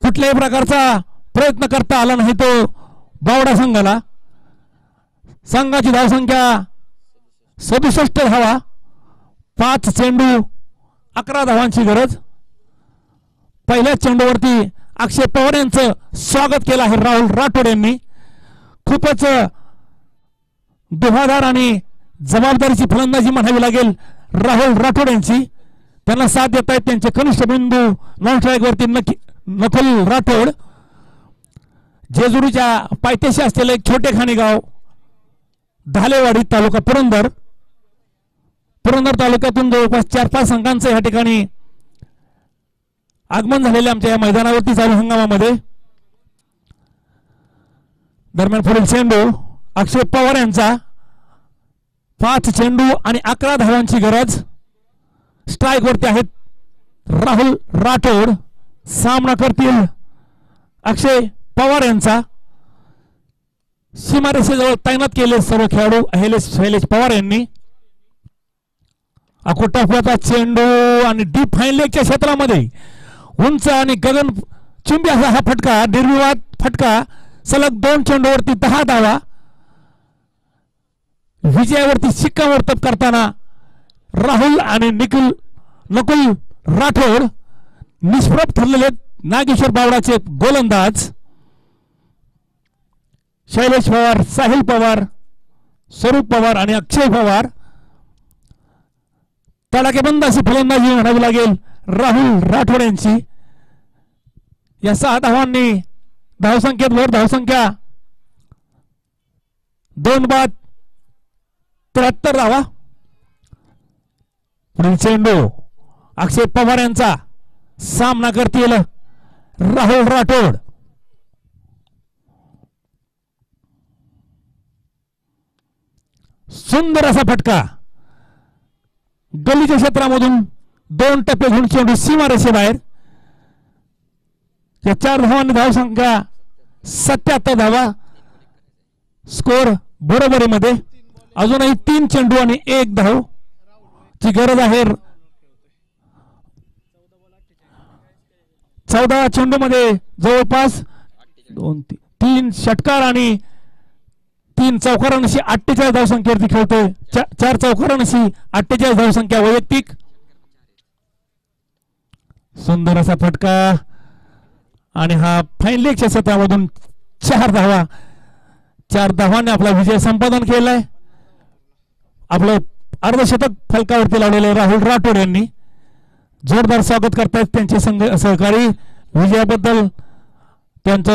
कुठल्याही प्रकारचा प्रयत्न करता आला नाही तो बावडा संघाला. संघाची धावसंख्या 67 धावा. 5 चेंडू 11 धावांची गरज. पहिल्या चेंडूवरती अक्षय पवार यांचं स्वागत केलं आहे राहुल राठोड यांनी. खूपच दुहादार आणि जबाबदारीची फलंदाजी म्हणावी लागेल राहुल राठोड यांची. त्यांना साथ देत आहेत त्यांचे कनिष्ठ बिंदू नॉन स्ट्राईक वरती नकुल राठोड. जेजुरीच्या पायथ्याशी असलेले एक छोटे खाणेगाव दाहलेवाडी तालुका पुरंदर तालुक्यातून जवळपास 4-5 संघांचं या ठिकाणी आगमन झालेले आमच्या या मैदानावरती चालू हंगामामध्ये. दरम्यान पुढील चेंडू अक्षय पवार यांचा. 5 चेंडू आणि 11 धावांची गरज. स्ट्राईक वरती आहेत राहुल राठोड. सामना करतील अक्षय पवार यांचा. सीमारेषेजवळ तैनात केले सर्व खेळाडू शैलेश पवार यांनी. अकोटाफाचा चेंडू आणि डीप फाईन लेगच्या क्षेत्रामध्ये उंच आणि गगन चुंबी असा हा फटका. निर्विवाद फटका. सलग 2 चेंडूवरती 10 धावा. विजयावरती शिक्कामोर्तब करताना राहुल आणि नकुल राठोड निष्प्रभ ठरलेले नागेश्वर बावडाचे गोलंदाज. शैलेश पवार, साहिल पवार, स्वरूप पवार आणि अक्षय पवार. तडाखेबंद अशी फलंदाजी म्हणावी लागेल राहुल राठोड यांची. या 6 धावांनी धावसंख्येत भर. धावसंख्या 2 बाद 73 धावा. पुढील चेंडू अक्षय पवार यांचा. सामना करतील राहुल राठोड. सुंदर असा फटका. गलीच्या क्षेत्रामधून 2 टप्पे घेऊन चेंडू सीमारेषेबाहेर. या 4 धावांनी धावसंख्या 77 धावा. स्कोर बरोबरीमध्ये. अजूनही 3 चेंडू आणि 1 धाव ची गरज आहे. 14 चेंडू मध्ये जवळपास 3 षटकार आणि 3 चौकारांशी 48 धावसंख्येवरती खेळतोय. 4 चौकारांशी 48 धावसंख्या वैयक्तिक. सुंदर असा फटका आणि हा फाईन लेगच्या क्षेत्रामधून 4 धावा. 4 धावांनी आपला विजय संपादन केलाय. आपलं अर्धशतक फलकावरती लावलेले राहुल राठोड यांनी जोरदार स्वागत करतायत त्यांचे सहकारी. विजयाबद्दल त्यांचं